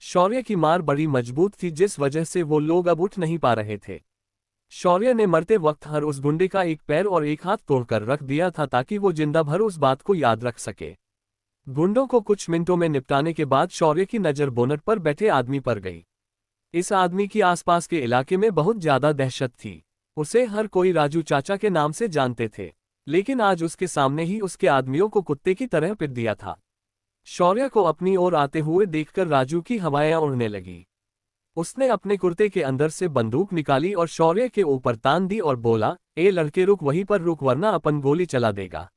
शौर्य की मार बड़ी मजबूत थी जिस वजह से वो लोग अब उठ नहीं पा रहे थे। शौर्य ने मरते वक्त हर उस गुंडे का एक पैर और एक हाथ तोड़कर रख दिया था ताकि वो जिंदा भर उस बात को याद रख सके। गुंडों को कुछ मिनटों में निपटाने के बाद शौर्य की नज़र बोनट पर बैठे आदमी पर गई। इस आदमी की आसपास के इलाके में बहुत ज्यादा दहशत थी। उसे हर कोई राजू चाचा के नाम से जानते थे, लेकिन आज उसके सामने ही उसके आदमियों को कुत्ते की तरह पिट दिया था। शौर्य को अपनी ओर आते हुए देखकर राजू की हवाएं उड़ने लगी। उसने अपने कुर्ते के अंदर से बंदूक निकाली और शौर्य के ऊपर तान दी और बोला, ए लड़के रुक, वहीं पर रुक वरना अपन गोली चला देगा।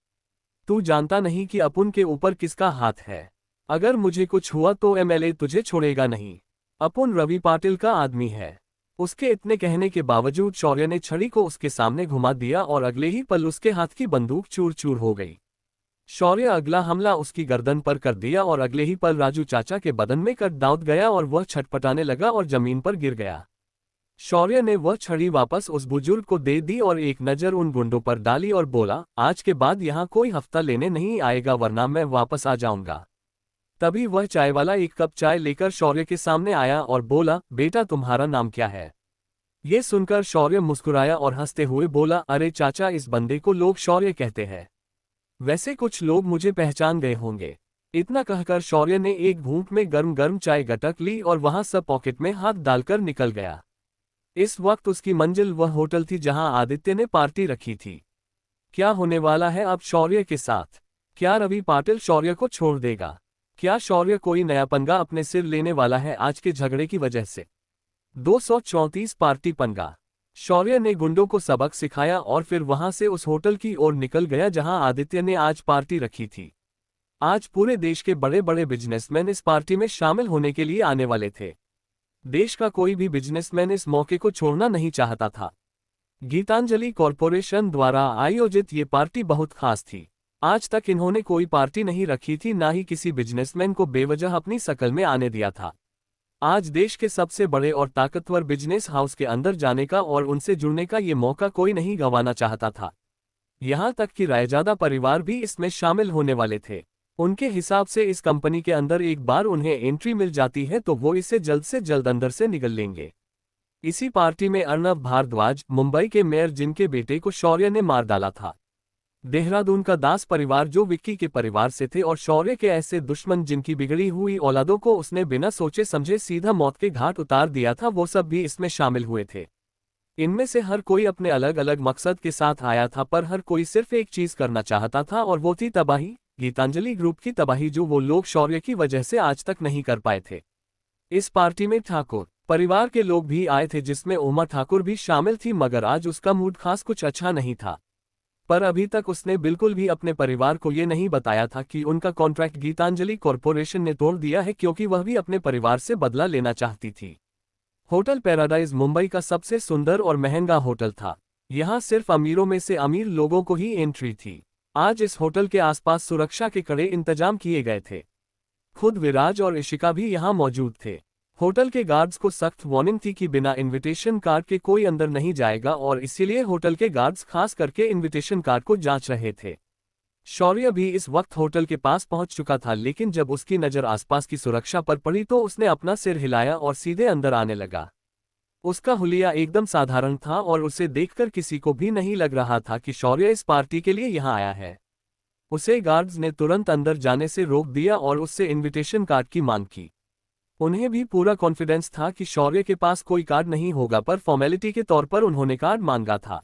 तू जानता नहीं कि अपन के ऊपर किसका हाथ है। अगर मुझे कुछ हुआ तो एमएलए तुझे छोड़ेगा नहीं। अपन रवि पाटिल का आदमी है। उसके इतने कहने के बावजूद शौर्य ने छड़ी को उसके सामने घुमा दिया और अगले ही पल उसके हाथ की बंदूक चूर चूर हो गई। शौर्य अगला हमला उसकी गर्दन पर कर दिया और अगले ही पल राजू चाचा के बदन में कट दांत गया और वह छटपटाने लगा और जमीन पर गिर गया। शौर्य ने वह छड़ी वापस उस बुजुर्ग को दे दी और एक नज़र उन गुंडों पर डाली और बोला, आज के बाद यहाँ कोई हफ्ता लेने नहीं आएगा वरना मैं वापस आ जाऊंगा। तभी वह चाय वाला एक कप चाय लेकर शौर्य के सामने आया और बोला, बेटा तुम्हारा नाम क्या है? ये सुनकर शौर्य मुस्कुराया और हंसते हुए बोला, अरे चाचा, इस बंदे को लोग शौर्य कहते हैं। वैसे कुछ लोग मुझे पहचान गए होंगे। इतना कहकर शौर्य ने एक घूंट में गर्म गर्म चाय गटक ली और वहां सब पॉकेट में हाथ डालकर निकल गया। इस वक्त उसकी मंजिल वह होटल थी जहां आदित्य ने पार्टी रखी थी। क्या होने वाला है अब शौर्य के साथ? क्या रवि पाटिल शौर्य को छोड़ देगा? क्या शौर्य कोई नया पंगा अपने सिर लेने वाला है आज के झगड़े की वजह से? 234 पार्टी पंगा। शौर्य ने गुंडों को सबक सिखाया और फिर वहां से उस होटल की ओर निकल गया जहां आदित्य ने आज पार्टी रखी थी। आज पूरे देश के बड़े बड़े बिजनेसमैन इस पार्टी में शामिल होने के लिए आने वाले थे। देश का कोई भी बिजनेसमैन इस मौके को छोड़ना नहीं चाहता था। गीतांजलि कॉरपोरेशन द्वारा आयोजित ये पार्टी बहुत खास थी। आज तक इन्होंने कोई पार्टी नहीं रखी थी, ना ही किसी बिजनेसमैन को बेवजह अपनी शकल में आने दिया था। आज देश के सबसे बड़े और ताकतवर बिजनेस हाउस के अंदर जाने का और उनसे जुड़ने का ये मौका कोई नहीं गंवाना चाहता था। यहाँ तक कि रायजादा परिवार भी इसमें शामिल होने वाले थे। उनके हिसाब से इस कंपनी के अंदर एक बार उन्हें एंट्री मिल जाती है तो वो इसे जल्द से जल्द अंदर से निगल लेंगे। इसी पार्टी में अर्नब भारद्वाज, मुंबई के मेयर जिनके बेटे को शौर्य ने मार डाला था, देहरादून का दास परिवार जो विक्की के परिवार से थे, और शौर्य के ऐसे दुश्मन जिनकी बिगड़ी हुई औलादों को उसने बिना सोचे समझे सीधा मौत के घाट उतार दिया था, वो सब भी इसमें शामिल हुए थे। इनमें से हर कोई अपने अलग अलग मकसद के साथ आया था, पर हर कोई सिर्फ एक चीज करना चाहता था और वो थी तबाही, गीतांजलि ग्रुप की तबाही, जो वो लोग शौर्य की वजह से आज तक नहीं कर पाए थे। इस पार्टी में ठाकुर परिवार के लोग भी आए थे जिसमें उमा ठाकुर भी शामिल थी, मगर आज उसका मूड खास कुछ अच्छा नहीं था। पर अभी तक उसने बिल्कुल भी अपने परिवार को ये नहीं बताया था कि उनका कॉन्ट्रैक्ट गीतांजलि कॉरपोरेशन ने तोड़ दिया है, क्योंकि वह भी अपने परिवार से बदला लेना चाहती थी। होटल पैराडाइज मुंबई का सबसे सुंदर और महंगा होटल था। यहाँ सिर्फ अमीरों में से अमीर लोगों को ही एंट्री थी। आज इस होटल के आसपास सुरक्षा के कड़े इंतजाम किए गए थे। खुद विराज और इशिका भी यहाँ मौजूद थे। होटल के गार्ड्स को सख्त वार्निंग थी कि बिना इनविटेशन कार्ड के कोई अंदर नहीं जाएगा, और इसीलिए होटल के गार्ड्स खास करके इनविटेशन कार्ड को जांच रहे थे। शौर्य भी इस वक्त होटल के पास पहुंच चुका था, लेकिन जब उसकी नज़र आसपास की सुरक्षा पर पड़ी तो उसने अपना सिर हिलाया और सीधे अंदर आने लगा। उसका हुलिया एकदम साधारण था और उसे देखकर किसी को भी नहीं लग रहा था कि शौर्य इस पार्टी के लिए यहाँ आया है। उसे गार्ड्स ने तुरंत अंदर जाने से रोक दिया और उससे इनविटेशन कार्ड की मांग की। उन्हें भी पूरा कॉन्फिडेंस था कि शौर्य के पास कोई कार्ड नहीं होगा, पर फॉर्मेलिटी के तौर पर उन्होंने कार्ड मांगा था।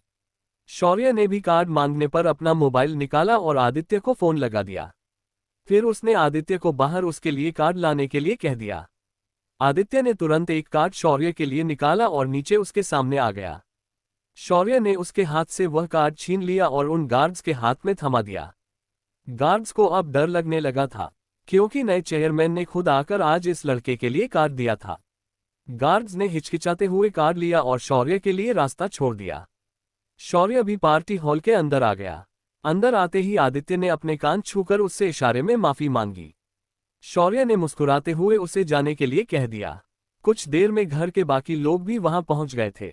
शौर्य ने भी कार्ड मांगने पर अपना मोबाइल निकाला और आदित्य को फोन लगा दिया। फिर उसने आदित्य को बाहर उसके लिए कार्ड लाने के लिए कह दिया। आदित्य ने तुरंत एक कार्ड शौर्य के लिए निकाला और नीचे उसके सामने आ गया। शौर्य ने उसके हाथ से वह कार्ड छीन लिया और उन गार्ड्स के हाथ में थमा दिया। गार्ड्स को अब डर लगने लगा था, क्योंकि नए चेयरमैन ने खुद आकर आज इस लड़के के लिए कार्ड दिया था। गार्ड्स ने हिचकिचाते हुए कार्ड लिया और शौर्य के लिए रास्ता छोड़ दिया। शौर्य भी पार्टी हॉल के अंदर आ गया। अंदर आते ही आदित्य ने अपने कान छूकर उससे इशारे में माफी मांगी। शौर्य ने मुस्कुराते हुए उसे जाने के लिए कह दिया। कुछ देर में घर के बाकी लोग भी वहां पहुंच गए थे।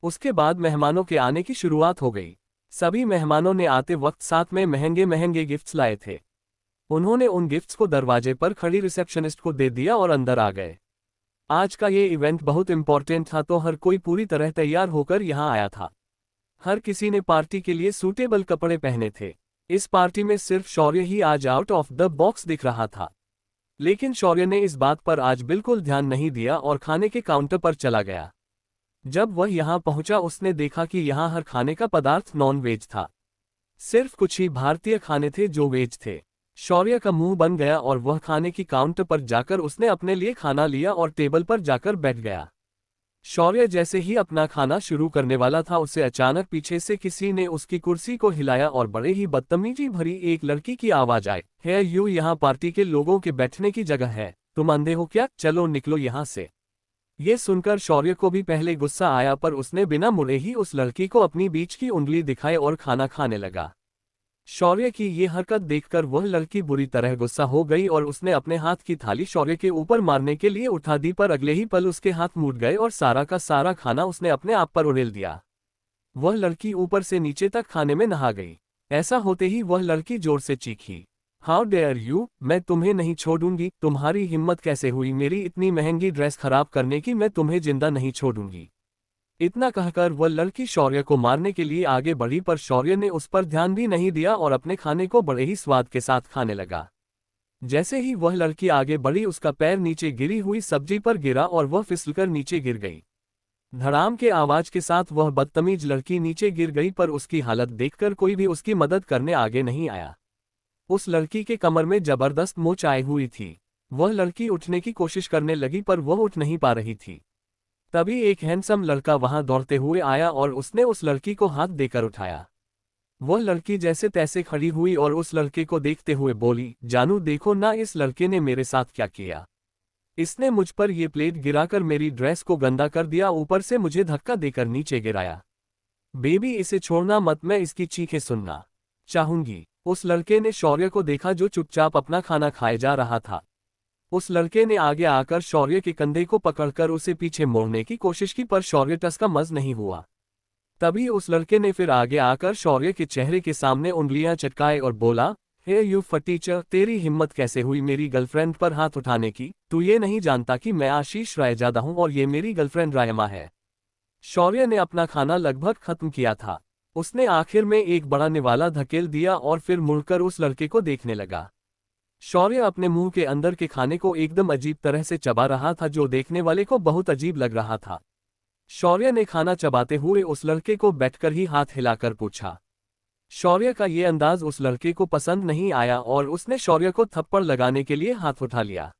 उसके बाद मेहमानों के आने की शुरुआत हो गई। सभी मेहमानों ने आते वक्त साथ में महंगे महंगे गिफ्ट्स लाए थे। उन्होंने उन गिफ्ट्स को दरवाजे पर खड़ी रिसेप्शनिस्ट को दे दिया और अंदर आ गए। आज का ये इवेंट बहुत इंपॉर्टेंट था, तो हर कोई पूरी तरह तैयार होकर यहाँ आया था। हर किसी ने पार्टी के लिए सूटेबल कपड़े पहने थे। इस पार्टी में सिर्फ शौर्य ही आज आउट ऑफ द बॉक्स दिख रहा था। लेकिन शौर्य ने इस बात पर आज बिल्कुल ध्यान नहीं दिया और खाने के काउंटर पर चला गया। जब वह यहाँ पहुंचा उसने देखा कि यहाँ हर खाने का पदार्थ नॉन वेज था। सिर्फ कुछ ही भारतीय खाने थे जो वेज थे। शौर्य का मुंह बन गया और वह खाने की काउंटर पर जाकर उसने अपने लिए खाना लिया और टेबल पर जाकर बैठ गया। शौर्य जैसे ही अपना खाना शुरू करने वाला था, उसे अचानक पीछे से किसी ने उसकी कुर्सी को हिलाया और बड़े ही बदतमीजी भरी एक लड़की की आवाज आई, है यू यहाँ पार्टी के लोगों के बैठने की जगह है, तुम अंधे हो क्या, चलो निकलो यहाँ से। ये सुनकर शौर्य को भी पहले गुस्सा आया, पर उसने बिना मुड़े ही उस लड़की को अपनी बीच की उंगली दिखाई और खाना खाने लगा। शौर्य की ये हरकत देखकर वह लड़की बुरी तरह गुस्सा हो गई और उसने अपने हाथ की थाली शौर्य के ऊपर मारने के लिए उठा दी, पर अगले ही पल उसके हाथ मूड गए और सारा का सारा खाना उसने अपने आप पर उड़ेल दिया। वह लड़की ऊपर से नीचे तक खाने में नहा गई। ऐसा होते ही वह लड़की जोर से चीखी, हाउ डेयर यू, मैं तुम्हें नहीं छोड़ूंगी, तुम्हारी हिम्मत कैसे हुई मेरी इतनी महंगी ड्रेस खराब करने की, मैं तुम्हें जिंदा नहीं छोड़ूंगी। इतना कहकर वह लड़की शौर्य को मारने के लिए आगे बढ़ी, पर शौर्य ने उस पर ध्यान भी नहीं दिया और अपने खाने को बड़े ही स्वाद के साथ खाने लगा। जैसे ही वह लड़की आगे बढ़ी उसका पैर नीचे गिरी हुई सब्जी पर गिरा और वह फिसलकर नीचे गिर गई। धड़ाम के आवाज के साथ वह बदतमीज लड़की नीचे गिर गई, पर उसकी हालत देखकर कोई भी उसकी मदद करने आगे नहीं आया। उस लड़की के कमर में जबरदस्त मोच आई हुई थी। वह लड़की उठने की कोशिश करने लगी पर वह उठ नहीं पा रही थी। तभी एक हैंडसम लड़का वहां दौड़ते हुए आया और उसने उस लड़की को हाथ देकर उठाया। वह लड़की जैसे तैसे खड़ी हुई और उस लड़के को देखते हुए बोली, जानू देखो ना इस लड़के ने मेरे साथ क्या किया। इसने मुझ पर यह प्लेट गिराकर मेरी ड्रेस को गंदा कर दिया, ऊपर से मुझे धक्का देकर नीचे गिराया। बेबी इसे छोड़ना मत, मैं इसकी चीखें सुनना चाहूंगी। उस लड़के ने शौर्य को देखा जो चुपचाप अपना खाना खाए जा रहा था। उस लड़के ने आगे आकर शौर्य के कंधे को पकड़कर उसे पीछे मोड़ने की कोशिश की, पर शौर्य टस का मज नहीं हुआ। तभी उस लड़के ने फिर आगे आकर शौर्य के चेहरे के सामने उंगलियां चटकाए और बोला, हे यू फटीचर, तेरी हिम्मत कैसे हुई मेरी गर्लफ्रेंड पर हाथ उठाने की, तू ये नहीं जानता कि मैं आशीष रायजादा हूं और ये मेरी गर्लफ्रेंड रायमा है। शौर्य ने अपना खाना लगभग खत्म किया था। उसने आखिर में एक बड़ा निवाला धकेल दिया और फिर मुड़कर उस लड़के को देखने लगा। शौर्य अपने मुंह के अंदर के खाने को एकदम अजीब तरह से चबा रहा था, जो देखने वाले को बहुत अजीब लग रहा था। शौर्य ने खाना चबाते हुए उस लड़के को बैठकर ही हाथ हिलाकर पूछा। शौर्य का ये अंदाज उस लड़के को पसंद नहीं आया और उसने शौर्य को थप्पड़ लगाने के लिए हाथ उठा लिया,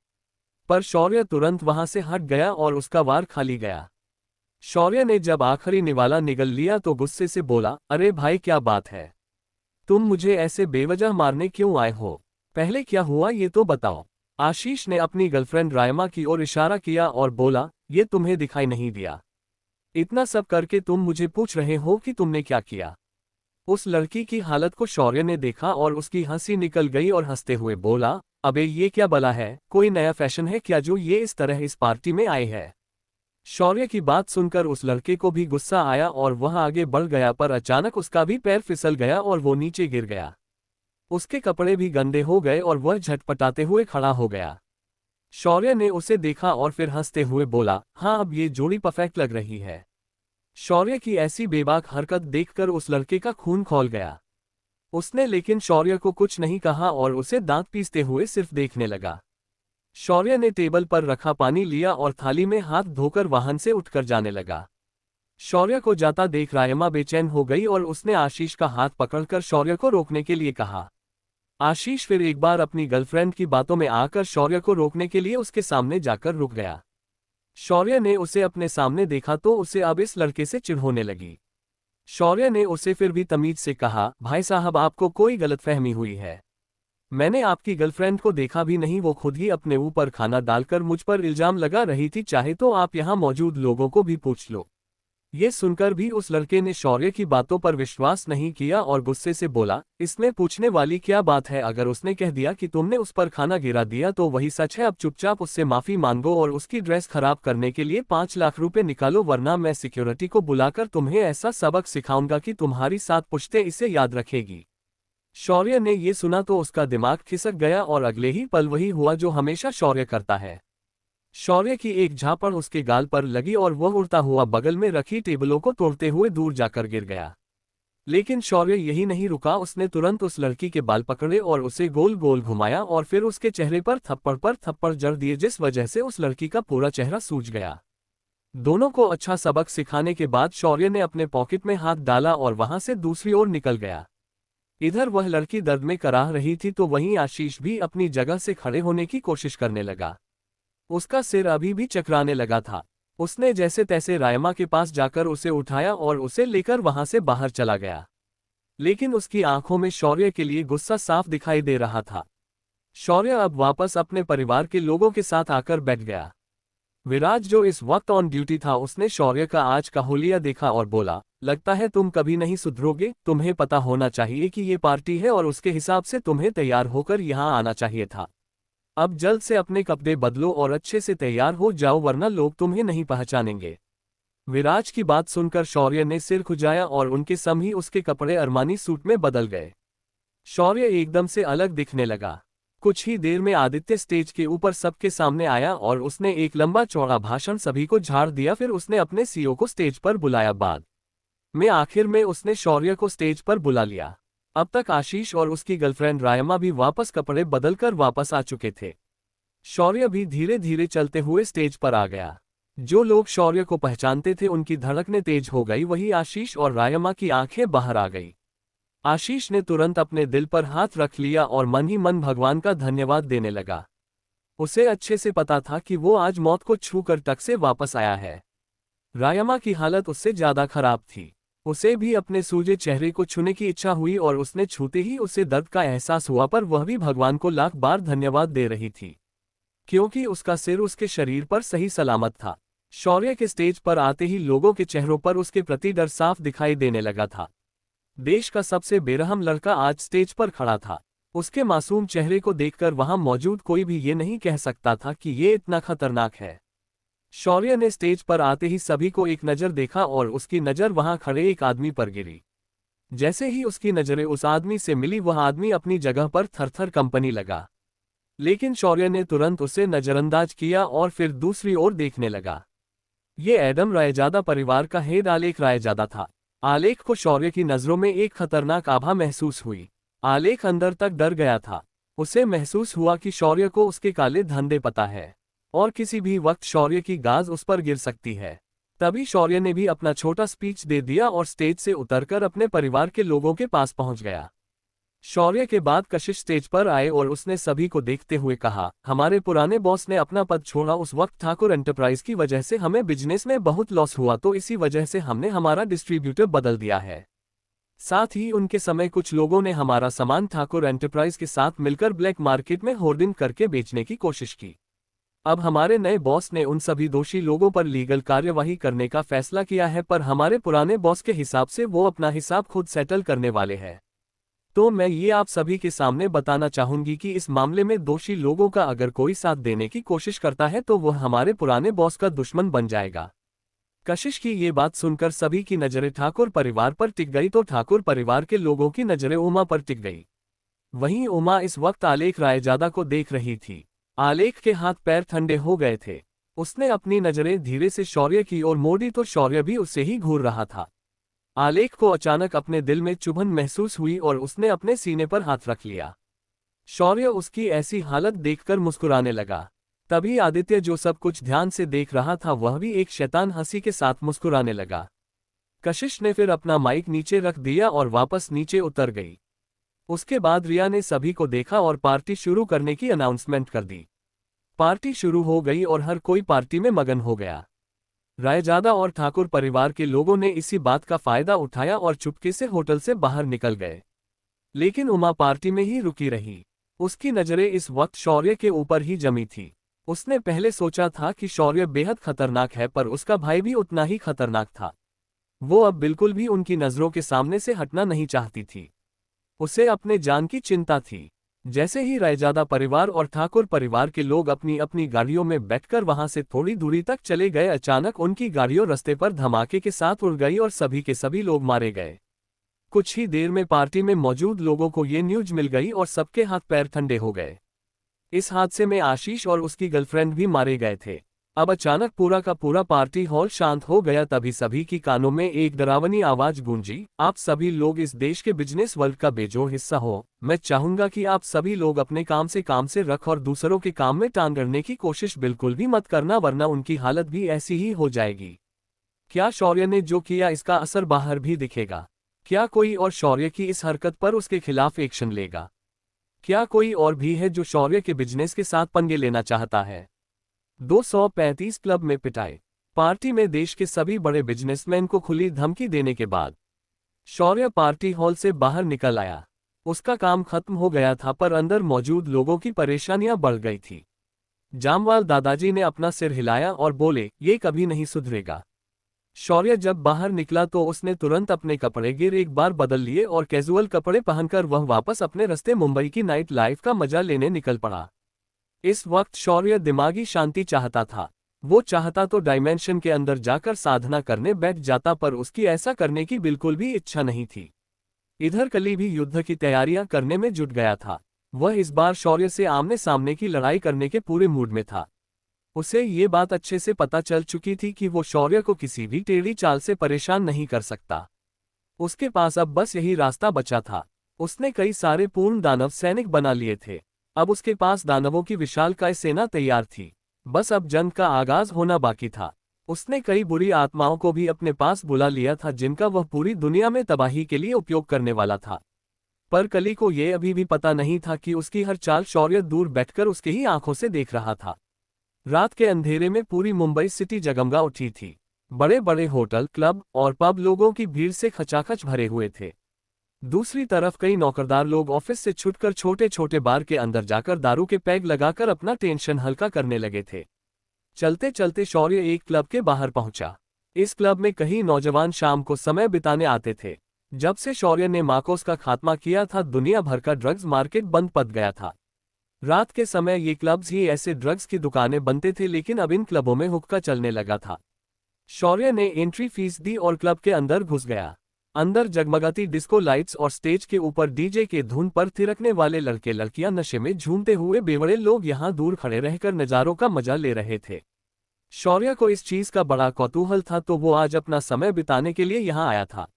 पर शौर्य तुरंत वहां से हट गया और उसका वार खाली गया। शौर्य ने जब आखिरी निवाला निगल लिया तो गुस्से से बोला, अरे भाई क्या बात है, तुम मुझे ऐसे बेवजह मारने क्यों आए हो, पहले क्या हुआ ये तो बताओ। आशीष ने अपनी गर्लफ्रेंड रायमा की ओर इशारा किया और बोला, ये तुम्हें दिखाई नहीं दिया, इतना सब करके तुम मुझे पूछ रहे हो कि तुमने क्या किया। उस लड़की की हालत को शौर्य ने देखा और उसकी हंसी निकल गई और हंसते हुए बोला, अबे ये क्या बला है, कोई नया फैशन है क्या जो ये इस तरह इस पार्टी में आए है। शौर्य की बात सुनकर उस लड़के को भी गुस्सा आया और वह आगे बढ़ गया, पर अचानक उसका भी पैर फिसल गया और वो नीचे गिर गया। उसके कपड़े भी गंदे हो गए और वह झटपटाते हुए खड़ा हो गया। शौर्य ने उसे देखा और फिर हंसते हुए बोला, हाँ अब ये जोड़ी परफेक्ट लग रही है। शौर्य की ऐसी बेबाक हरकत देखकर उस लड़के का खून खौल गया। उसने लेकिन शौर्य को कुछ नहीं कहा और उसे दांत पीसते हुए सिर्फ देखने लगा। शौर्य ने टेबल पर रखा पानी लिया और थाली में हाथ धोकर वाहन से उठकर जाने लगा। शौर्य को जाता देख रायमा बेचैन हो गई और उसने आशीष का हाथ पकड़कर शौर्य को रोकने के लिए कहा। आशीष फिर एक बार अपनी गर्लफ्रेंड की बातों में आकर शौर्य को रोकने के लिए उसके सामने जाकर रुक गया। शौर्य ने उसे अपने सामने देखा तो उसे अब इस लड़के से चिढ़ होने लगी। शौर्य ने उसे फिर भी तमीज से कहा, भाई साहब आपको कोई गलतफहमी हुई है, मैंने आपकी गर्लफ्रेंड को देखा भी नहीं, वो खुद ही अपने ऊपर खाना डालकर मुझ पर इल्जाम लगा रही थी, चाहे तो आप यहाँ मौजूद लोगों को भी पूछ लो। ये सुनकर भी उस लड़के ने शौर्य की बातों पर विश्वास नहीं किया और गुस्से से बोला, इसमें पूछने वाली क्या बात है, अगर उसने कह दिया कि तुमने उस पर खाना गिरा दिया तो वही सच है, अब चुपचाप उससे माफी मांगो और उसकी ड्रेस खराब करने के लिए 5 लाख रुपए निकालो, वरना मैं सिक्योरिटी को बुलाकर तुम्हें ऐसा सबक सिखाऊंगा कि तुम्हारी 7 पुश्तें इसे याद रखेगी। शौर्य ने ये सुना तो उसका दिमाग खिसक गया और अगले ही पल वही हुआ जो हमेशा शौर्य करता है। शौर्य की एक झापड़ उसके गाल पर लगी और वह उड़ता हुआ बगल में रखी टेबलों को तोड़ते हुए दूर जाकर गिर गया। लेकिन शौर्य यही नहीं रुका, उसने तुरंत उस लड़की के बाल पकड़े और उसे गोल गोल घुमाया और फिर उसके चेहरे पर थप्पड़ जड़ दिए, जिस वजह से उस लड़की का पूरा चेहरा सूज गया। दोनों को अच्छा सबक सिखाने के बाद शौर्य ने अपने पॉकेट में हाथ डाला और वहां से दूसरी ओर निकल गया। इधर वह लड़की दर्द में कराह रही थी तो वहीं आशीष भी अपनी जगह से खड़े होने की कोशिश करने लगा। उसका सिर अभी भी चकराने लगा था। उसने जैसे तैसे रायमा के पास जाकर उसे उठाया और उसे लेकर वहां से बाहर चला गया। लेकिन उसकी आंखों में शौर्य के लिए गुस्सा साफ दिखाई दे रहा था। शौर्य अब वापस अपने परिवार के लोगों के साथ आकर बैठ गया। विराज जो इस वक्त ऑन ड्यूटी था उसने शौर्य का आज का हुलिया देखा और बोला, लगता है तुम कभी नहीं सुधरोगे, तुम्हें पता होना चाहिए कि ये पार्टी है और उसके हिसाब से तुम्हें तैयार होकर यहाँ आना चाहिए था। अब जल्द से अपने कपड़े बदलो और अच्छे से तैयार हो जाओ वरना लोग तुम्हें नहीं पहचानेंगे। विराज की बात सुनकर शौर्य ने सिर खुजाया और उनके सम ही उसके कपड़े अरमानी सूट में बदल गए। शौर्य एकदम से अलग दिखने लगा। कुछ ही देर में आदित्य स्टेज के ऊपर सबके सामने आया और उसने एक लंबा चौड़ा भाषण सभी को झाड़ दिया। फिर उसने अपने सीईओ को स्टेज पर बुलाया। बाद में आखिर में उसने शौर्य को स्टेज पर बुला लिया। अब तक आशीष और उसकी गर्लफ्रेंड रायमा भी वापस कपड़े बदलकर वापस आ चुके थे। शौर्य भी धीरे धीरे चलते हुए स्टेज पर आ गया। जो लोग शौर्य को पहचानते थे उनकी धड़कनें तेज हो गई, वही आशीष और रायमा की आंखें बाहर आ गई। आशीष ने तुरंत अपने दिल पर हाथ रख लिया और मन ही मन भगवान का धन्यवाद देने लगा। उसे अच्छे से पता था कि वो आज मौत को छूकर टक से वापस आया है। रायमा की हालत उससे ज्यादा खराब थी। उसे भी अपने सूजे चेहरे को छूने की इच्छा हुई और उसने छूते ही उसे दर्द का एहसास हुआ, पर वह भी भगवान को लाख बार धन्यवाद दे रही थी क्योंकि उसका सिर उसके शरीर पर सही सलामत था। शौर्य के स्टेज पर आते ही लोगों के चेहरों पर उसके प्रति डर साफ दिखाई देने लगा था। देश का सबसे बेरहम लड़का आज स्टेज पर खड़ा था। उसके मासूम चेहरे को देखकर वहां मौजूद कोई भी ये नहीं कह सकता था कि ये इतना खतरनाक है। शौर्य ने स्टेज पर आते ही सभी को एक नज़र देखा और उसकी नज़र वहां खड़े एक आदमी पर गिरी। जैसे ही उसकी नज़रें उस आदमी से मिली वह आदमी अपनी जगह पर थरथर कंपनी लगा, लेकिन शौर्य ने तुरंत उसे नज़रअंदाज किया और फिर दूसरी ओर देखने लगा। ये एडम रायजादा परिवार का हेड आलेख रायजादा था। आलेख को शौर्य की नज़रों में एक खतरनाक आभा महसूस हुई। आलेख अंदर तक डर गया था। उसे महसूस हुआ कि शौर्य को उसके काले धंधे पता है और किसी भी वक्त शौर्य की गाज उस पर गिर सकती है। तभी शौर्य ने भी अपना छोटा स्पीच दे दिया और स्टेज से उतरकर अपने परिवार के लोगों के पास पहुंच गया। शौर्य के बाद कशिश स्टेज पर आए और उसने सभी को देखते हुए कहा, हमारे पुराने बॉस ने अपना पद छोड़ा। उस वक्त ठाकुर एंटरप्राइज की वजह से हमें बिजनेस में बहुत लॉस हुआ, तो इसी वजह से हमने हमारा डिस्ट्रीब्यूटर बदल दिया है। साथ ही उनके समय कुछ लोगों ने हमारा सामान ठाकुर एंटरप्राइज के साथ मिलकर ब्लैक मार्केट में होर्डिंग करके बेचने की कोशिश की। अब हमारे नए बॉस ने उन सभी दोषी लोगों पर लीगल कार्यवाही करने का फैसला किया है, पर हमारे पुराने बॉस के हिसाब से वो अपना हिसाब खुद सेटल करने वाले हैं। तो मैं ये आप सभी के सामने बताना चाहूंगी कि इस मामले में दोषी लोगों का अगर कोई साथ देने की कोशिश करता है तो वह हमारे पुराने बॉस का दुश्मन बन जाएगा। कशिश की ये बात सुनकर सभी की नजरें ठाकुर परिवार पर टिक गई, तो ठाकुर परिवार के लोगों की नजरें उमा पर टिक गई। वहीं उमा इस वक्त आलेख रायजादा को देख रही थी। आलेख के हाथ पैर ठंडे हो गए थे। उसने अपनी नजरें धीरे से शौर्य की ओर मोड़ी तो शौर्य भी उससे ही घूर रहा था। आलेख को अचानक अपने दिल में चुभन महसूस हुई और उसने अपने सीने पर हाथ रख लिया। शौर्य उसकी ऐसी हालत देखकर मुस्कुराने लगा। तभी आदित्य जो सब कुछ ध्यान से देख रहा था वह भी एक शैतान हंसी के साथ मुस्कुराने लगा। कशिश ने फिर अपना माइक नीचे रख दिया और वापस नीचे उतर गई। उसके बाद रिया ने सभी को देखा और पार्टी शुरू करने की अनाउंसमेंट कर दी। पार्टी शुरू हो गई और हर कोई पार्टी में मगन हो गया। रायजादा और ठाकुर परिवार के लोगों ने इसी बात का फायदा उठाया और चुपके से होटल से बाहर निकल गए। लेकिन उमा पार्टी में ही रुकी रही। उसकी नजरें इस वक्त शौर्य के ऊपर ही जमी थी। उसने पहले सोचा था कि शौर्य बेहद खतरनाक है, पर उसका भाई भी उतना ही खतरनाक था। वो अब बिल्कुल भी उनकी नजरों के सामने से हटना नहीं चाहती थी। उसे अपने जान की चिंता थी। जैसे ही रायजादा परिवार और ठाकुर परिवार के लोग अपनी अपनी गाड़ियों में बैठकर वहां से थोड़ी दूरी तक चले गए, अचानक उनकी गाड़ियों रास्ते पर धमाके के साथ उड़ गई और सभी के सभी लोग मारे गए। कुछ ही देर में पार्टी में मौजूद लोगों को ये न्यूज मिल गई और सबके हाथ पैर ठंडे हो गए। इस हादसे में आशीष और उसकी गर्लफ्रेंड भी मारे गए थे। अब अचानक पूरा का पूरा पार्टी हॉल शांत हो गया। तभी सभी की कानों में एक डरावनी आवाज गूंजी, आप सभी लोग इस देश के बिजनेस वर्ल्ड का बेजोड़ हिस्सा हो। मैं चाहूंगा कि आप सभी लोग अपने काम से रख और दूसरों के काम में टांग अड़ने की कोशिश बिल्कुल भी मत करना, वरना उनकी हालत भी ऐसी ही हो जाएगी। क्या शौर्य ने जो किया इसका असर बाहर भी दिखेगा? क्या कोई और शौर्य की इस हरकत पर उसके खिलाफ एक्शन लेगा? क्या कोई और भी है जो शौर्य के बिजनेस के साथ पंगे लेना चाहता है? 235 क्लब में पिटाई। पार्टी में देश के सभी बड़े बिजनेसमैन को खुली धमकी देने के बाद शौर्य पार्टी हॉल से बाहर निकल आया। उसका काम खत्म हो गया था, पर अंदर मौजूद लोगों की परेशानियां बढ़ गई थी। जामवाल दादाजी ने अपना सिर हिलाया और बोले, ये कभी नहीं सुधरेगा। शौर्य जब बाहर निकला तो उसने तुरंत अपने कपड़े गिर एक बार बदल लिए और कैजुअल कपड़े पहनकर वह वापस अपने रास्ते मुंबई की नाइट लाइफ का मजा लेने निकल पड़ा। इस वक्त शौर्य दिमागी शांति चाहता था। वो चाहता तो डायमेंशन के अंदर जाकर साधना करने बैठ जाता, पर उसकी ऐसा करने की बिल्कुल भी इच्छा नहीं थी। इधर कली भी युद्ध की तैयारियां करने में जुट गया था। वह इस बार शौर्य से आमने सामने की लड़ाई करने के पूरे मूड में था। उसे ये बात अच्छे से पता चल चुकी थी कि वो शौर्य को किसी भी टेढ़ी चाल से परेशान नहीं कर सकता। उसके पास अब बस यही रास्ता बचा था। उसने कई सारे पूर्ण दानव सैनिक बना लिए थे। अब उसके पास दानवों की विशालकाय सेना तैयार थी। बस अब जंग का आगाज होना बाकी था। उसने कई बुरी आत्माओं को भी अपने पास बुला लिया था जिनका वह पूरी दुनिया में तबाही के लिए उपयोग करने वाला था। पर कली को यह अभी भी पता नहीं था कि उसकी हर चाल शौर्य दूर बैठकर उसके ही आंखों से देख रहा था। रात के अंधेरे में पूरी मुंबई सिटी जगमगा उठी थी। बड़े बड़े होटल, क्लब और पब लोगों की भीड़ से खचाखच भरे हुए थे। दूसरी तरफ कई नौकरदार लोग ऑफिस से छुटकर छोटे छोटे बार के अंदर जाकर दारू के पैग लगाकर अपना टेंशन हल्का करने लगे थे। चलते चलते शौर्य एक क्लब के बाहर पहुंचा। इस क्लब में कई नौजवान शाम को समय बिताने आते थे। जब से शौर्य ने मार्कोस का खात्मा किया था, दुनिया भर का ड्रग्स मार्केट बंद पड़ गया था। रात के समय ये क्लब्स ही ऐसे ड्रग्स की दुकानें बनते थे, लेकिन अब इन क्लबों में हुक्का चलने लगा था। शौर्य ने एंट्री फीस दी और क्लब के अंदर घुस गया। अंदर जगमगाती डिस्को लाइट्स और स्टेज के ऊपर डीजे के धुन पर थिरकने वाले लड़के लड़कियां नशे में झूमते हुए बेवड़े लोग यहां दूर खड़े रहकर नजारों का मजा ले रहे थे। शौर्य को इस चीज का बड़ा कौतूहल था, तो वो आज अपना समय बिताने के लिए यहां आया था।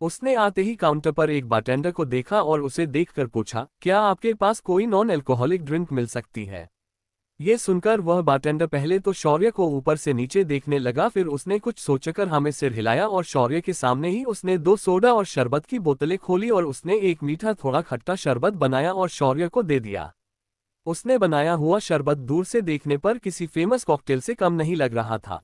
उसने आते ही काउंटर पर एक बारटेंडर को देखा और उसे देखकर पूछा, क्या आपके पास कोई नॉन अल्कोहलिक ड्रिंक मिल सकती है? ये सुनकर वह बारटेंडर पहले तो शौर्य को ऊपर से नीचे देखने लगा, फिर उसने कुछ सोचकर हमें सिर हिलाया और शौर्य के सामने ही उसने 2 सोडा और शरबत की बोतलें खोली और उसने एक मीठा थोड़ा खट्टा शरबत बनाया और शौर्य को दे दिया। उसने बनाया हुआ शरबत दूर से देखने पर किसी फेमस कॉकटेल से कम नहीं लग रहा था।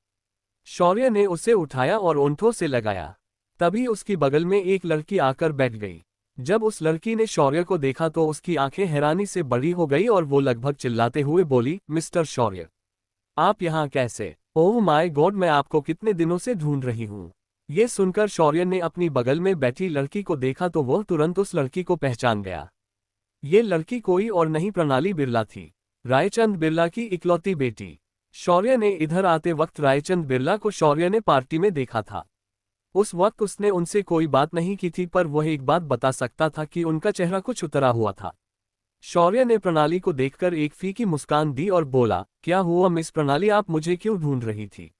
शौर्य ने उसे उठाया और ओंठों से लगाया। तभी उसकी बगल में एक लड़की आकर बैठ गई। जब उस लड़की ने शौर्य को देखा तो उसकी आंखें हैरानी से बड़ी हो गई और वो लगभग चिल्लाते हुए बोली, मिस्टर शौर्य, आप यहाँ कैसे? ओह माय गॉड, मैं आपको कितने दिनों से ढूंढ रही हूँ। ये सुनकर शौर्य ने अपनी बगल में बैठी लड़की को देखा तो वह तुरंत उस लड़की को पहचान गया। ये लड़की कोई और नहीं, प्रणाली बिरला थी, रायचंद बिरला की इकलौती बेटी। शौर्य ने इधर आते वक्त रायचंद बिरला को शौर्य ने पार्टी में देखा था। उस वक्त उसने उनसे कोई बात नहीं की थी, पर वह एक बात बता सकता था कि उनका चेहरा कुछ उतरा हुआ था। शौर्य ने प्रणाली को देखकर एक फीकी मुस्कान दी और बोला, क्या हुआ मिस प्रणाली, आप मुझे क्यों ढूंढ रही थी?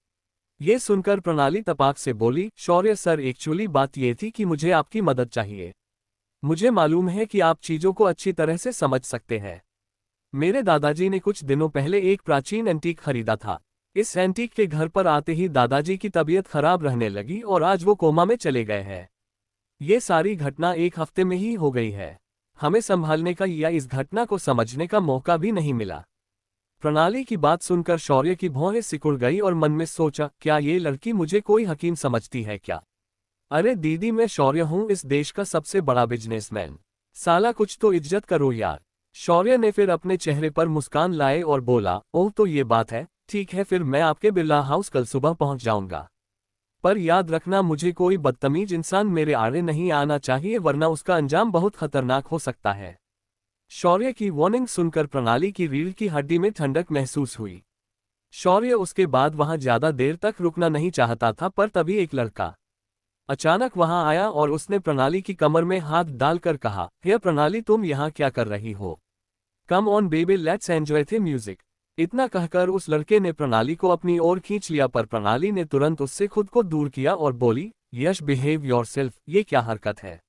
ये सुनकर प्रणाली तपाक से बोली, शौर्य सर, एक्चुअली बात यह थी कि मुझे आपकी मदद चाहिए। मुझे मालूम है कि आप चीजों को अच्छी तरह से समझ सकते हैं। मेरे दादाजी ने कुछ दिनों पहले एक प्राचीन एंटीक खरीदा था। इस एंटीक के घर पर आते ही दादाजी की तबीयत खराब रहने लगी और आज वो कोमा में चले गए हैं। ये सारी घटना 1 हफ्ते में ही हो गई है। हमें संभालने का या इस घटना को समझने का मौका भी नहीं मिला। प्रणाली की बात सुनकर शौर्य की भौहें सिकुड़ गई और मन में सोचा, क्या ये लड़की मुझे कोई हकीम समझती है क्या? अरे दीदी, मैं शौर्य हूँ, इस देश का सबसे बड़ा बिजनेसमैन। साला कुछ तो इज्जत करो यार। शौर्य ने फिर अपने चेहरे पर मुस्कान लाए और बोला, ओह तो ये बात है, ठीक है, फिर मैं आपके बिरला हाउस कल सुबह पहुंच जाऊंगा। पर याद रखना, मुझे कोई बदतमीज इंसान मेरे आड़े नहीं आना चाहिए, वरना उसका अंजाम बहुत खतरनाक हो सकता है। शौर्य की वार्निंग सुनकर प्रणाली की रीढ़ की हड्डी में ठंडक महसूस हुई। शौर्य उसके बाद वहां ज्यादा देर तक रुकना नहीं चाहता था, पर तभी एक लड़का अचानक वहां आया और उसने प्रणाली की कमर में हाथ डालकर कहा, हे प्रणाली, तुम यहाँ क्या कर रही हो? Come on baby, let's enjoy the music. इतना कहकर उस लड़के ने प्रणाली को अपनी ओर खींच लिया, पर प्रणाली ने तुरंत उससे खुद को दूर किया और बोली, यश बिहेव योरसेल्फ, ये क्या हरकत है?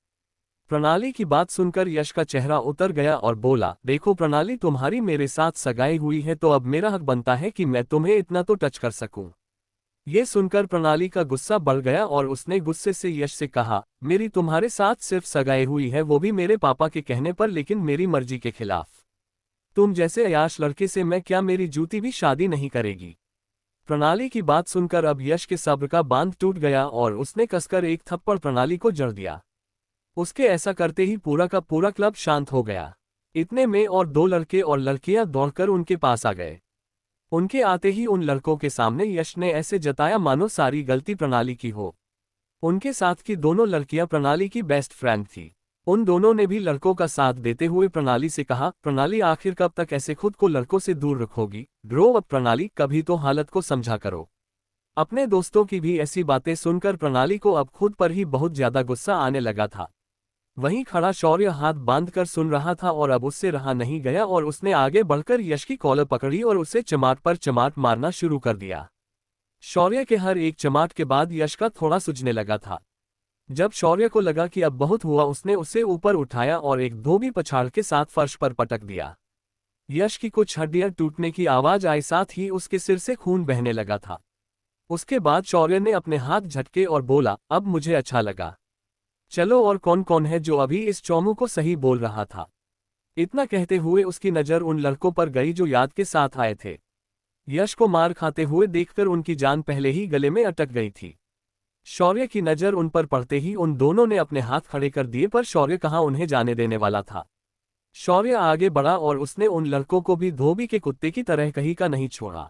प्रणाली की बात सुनकर यश का चेहरा उतर गया और बोला, देखो प्रणाली, तुम्हारी मेरे साथ सगाई हुई है तो अब मेरा हक बनता है कि मैं तुम्हें इतना तो टच कर सकूं। ये सुनकर प्रणाली का गुस्सा बढ़ गया और उसने गुस्से से यश से कहा, मेरी तुम्हारे साथ सिर्फ सगाई हुई है, वो भी मेरे पापा के कहने पर, लेकिन मेरी मर्जी के खिलाफ। तुम जैसे अयाश लड़के से मैं क्या, मेरी जूती भी शादी नहीं करेगी। प्रणाली की बात सुनकर अब यश के सब्र का बांध टूट गया और उसने कसकर एक थप्पड़ प्रणाली को जड़ दिया। उसके ऐसा करते ही पूरा का पूरा क्लब शांत हो गया। इतने में और 2 लड़के और लड़कियां दौड़कर उनके पास आ गए। उनके आते ही उन लड़कों के सामने यश ने ऐसे जताया मानो सारी गलती प्रणाली की हो। उनके साथ की दोनों लड़कियां प्रणाली की बेस्ट फ्रेंड थी। उन दोनों ने भी लड़कों का साथ देते हुए प्रणाली से कहा, प्रणाली आखिर कब तक ऐसे खुद को लड़कों से दूर रखोगी, ग्रो अप प्रणाली, कभी तो हालत को समझा करो। अपने दोस्तों की भी ऐसी बातें सुनकर प्रणाली को अब खुद पर ही बहुत ज्यादा गुस्सा आने लगा था। वहीं खड़ा शौर्य हाथ बांधकर सुन रहा था और अब उससे रहा नहीं गया और उसने आगे बढ़कर यश की कॉलर पकड़ी और उसे चमाट पर चमाट मारना शुरू कर दिया। शौर्य के हर एक चमाट के बाद यश का थोड़ा सूझने लगा था। जब शौर्य को लगा कि अब बहुत हुआ, उसने उसे ऊपर उठाया और एक धोबी पछाड़ के साथ फर्श पर पटक दिया। यश की कुछ हड्डियां टूटने की आवाज आई, साथ ही उसके सिर से खून बहने लगा था। उसके बाद शौर्य ने अपने हाथ झटके और बोला, अब मुझे अच्छा लगा। चलो और कौन कौन है जो अभी इस चौमू को सही बोल रहा था। इतना कहते हुए उसकी नजर उन लड़कों पर गई जो याद के साथ आए थे। यश को मार खाते हुए देखकर उनकी जान पहले ही गले में अटक गई थी। शौर्य की नजर उन पर पड़ते ही उन दोनों ने अपने हाथ खड़े कर दिए, पर शौर्य कहाँ उन्हें जाने देने वाला था। शौर्य आगे बढ़ा और उसने उन लड़कों को भी धोबी के कुत्ते की तरह कहीं का नहीं छोड़ा।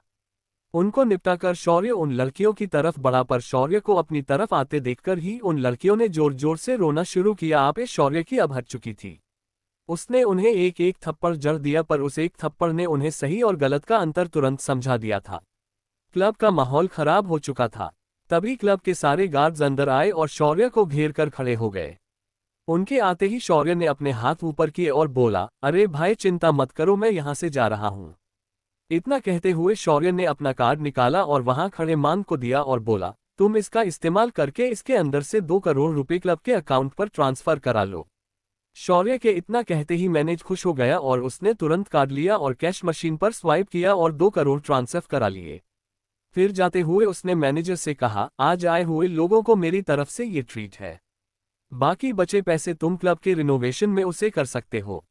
उनको निपटाकर शौर्य उन लड़कियों की तरफ बढ़ा, पर शौर्य को अपनी तरफ आते देखकर ही उन लड़कियों ने जोर जोर से रोना शुरू किया। आपे शौर्य की अब हट चुकी थी। उसने उन्हें एक एक थप्पड़ जड़ दिया, पर उस एक थप्पड़ ने उन्हें सही और गलत का अंतर तुरंत समझा दिया था। क्लब का माहौल खराब हो चुका था। तभी क्लब के सारे गार्ड्स अंदर आए और शौर्य को घेर कर खड़े हो गए। उनके आते ही शौर्य ने अपने हाथ ऊपर किए और बोला, अरे भाई चिंता मत करो, मैं यहां से जा रहा हूं। इतना कहते हुए शौर्य ने अपना कार्ड निकाला और वहां खड़े मान को दिया और बोला, तुम इसका इस्तेमाल करके इसके अंदर से 2 करोड़ रुपए क्लब के अकाउंट पर ट्रांसफर करा लो। शौर्य के इतना कहते ही मैनेज खुश हो गया और उसने तुरंत कार्ड लिया और कैश मशीन पर स्वाइप किया और 2 करोड़ ट्रांसफर करा लिए। फिर जाते हुए उसने मैनेजर से कहा, आज आए हुए लोगों को मेरी तरफ से ये ट्रीट है। बाकी बचे पैसे तुम क्लब के रिनोवेशन में उसे कर सकते हो।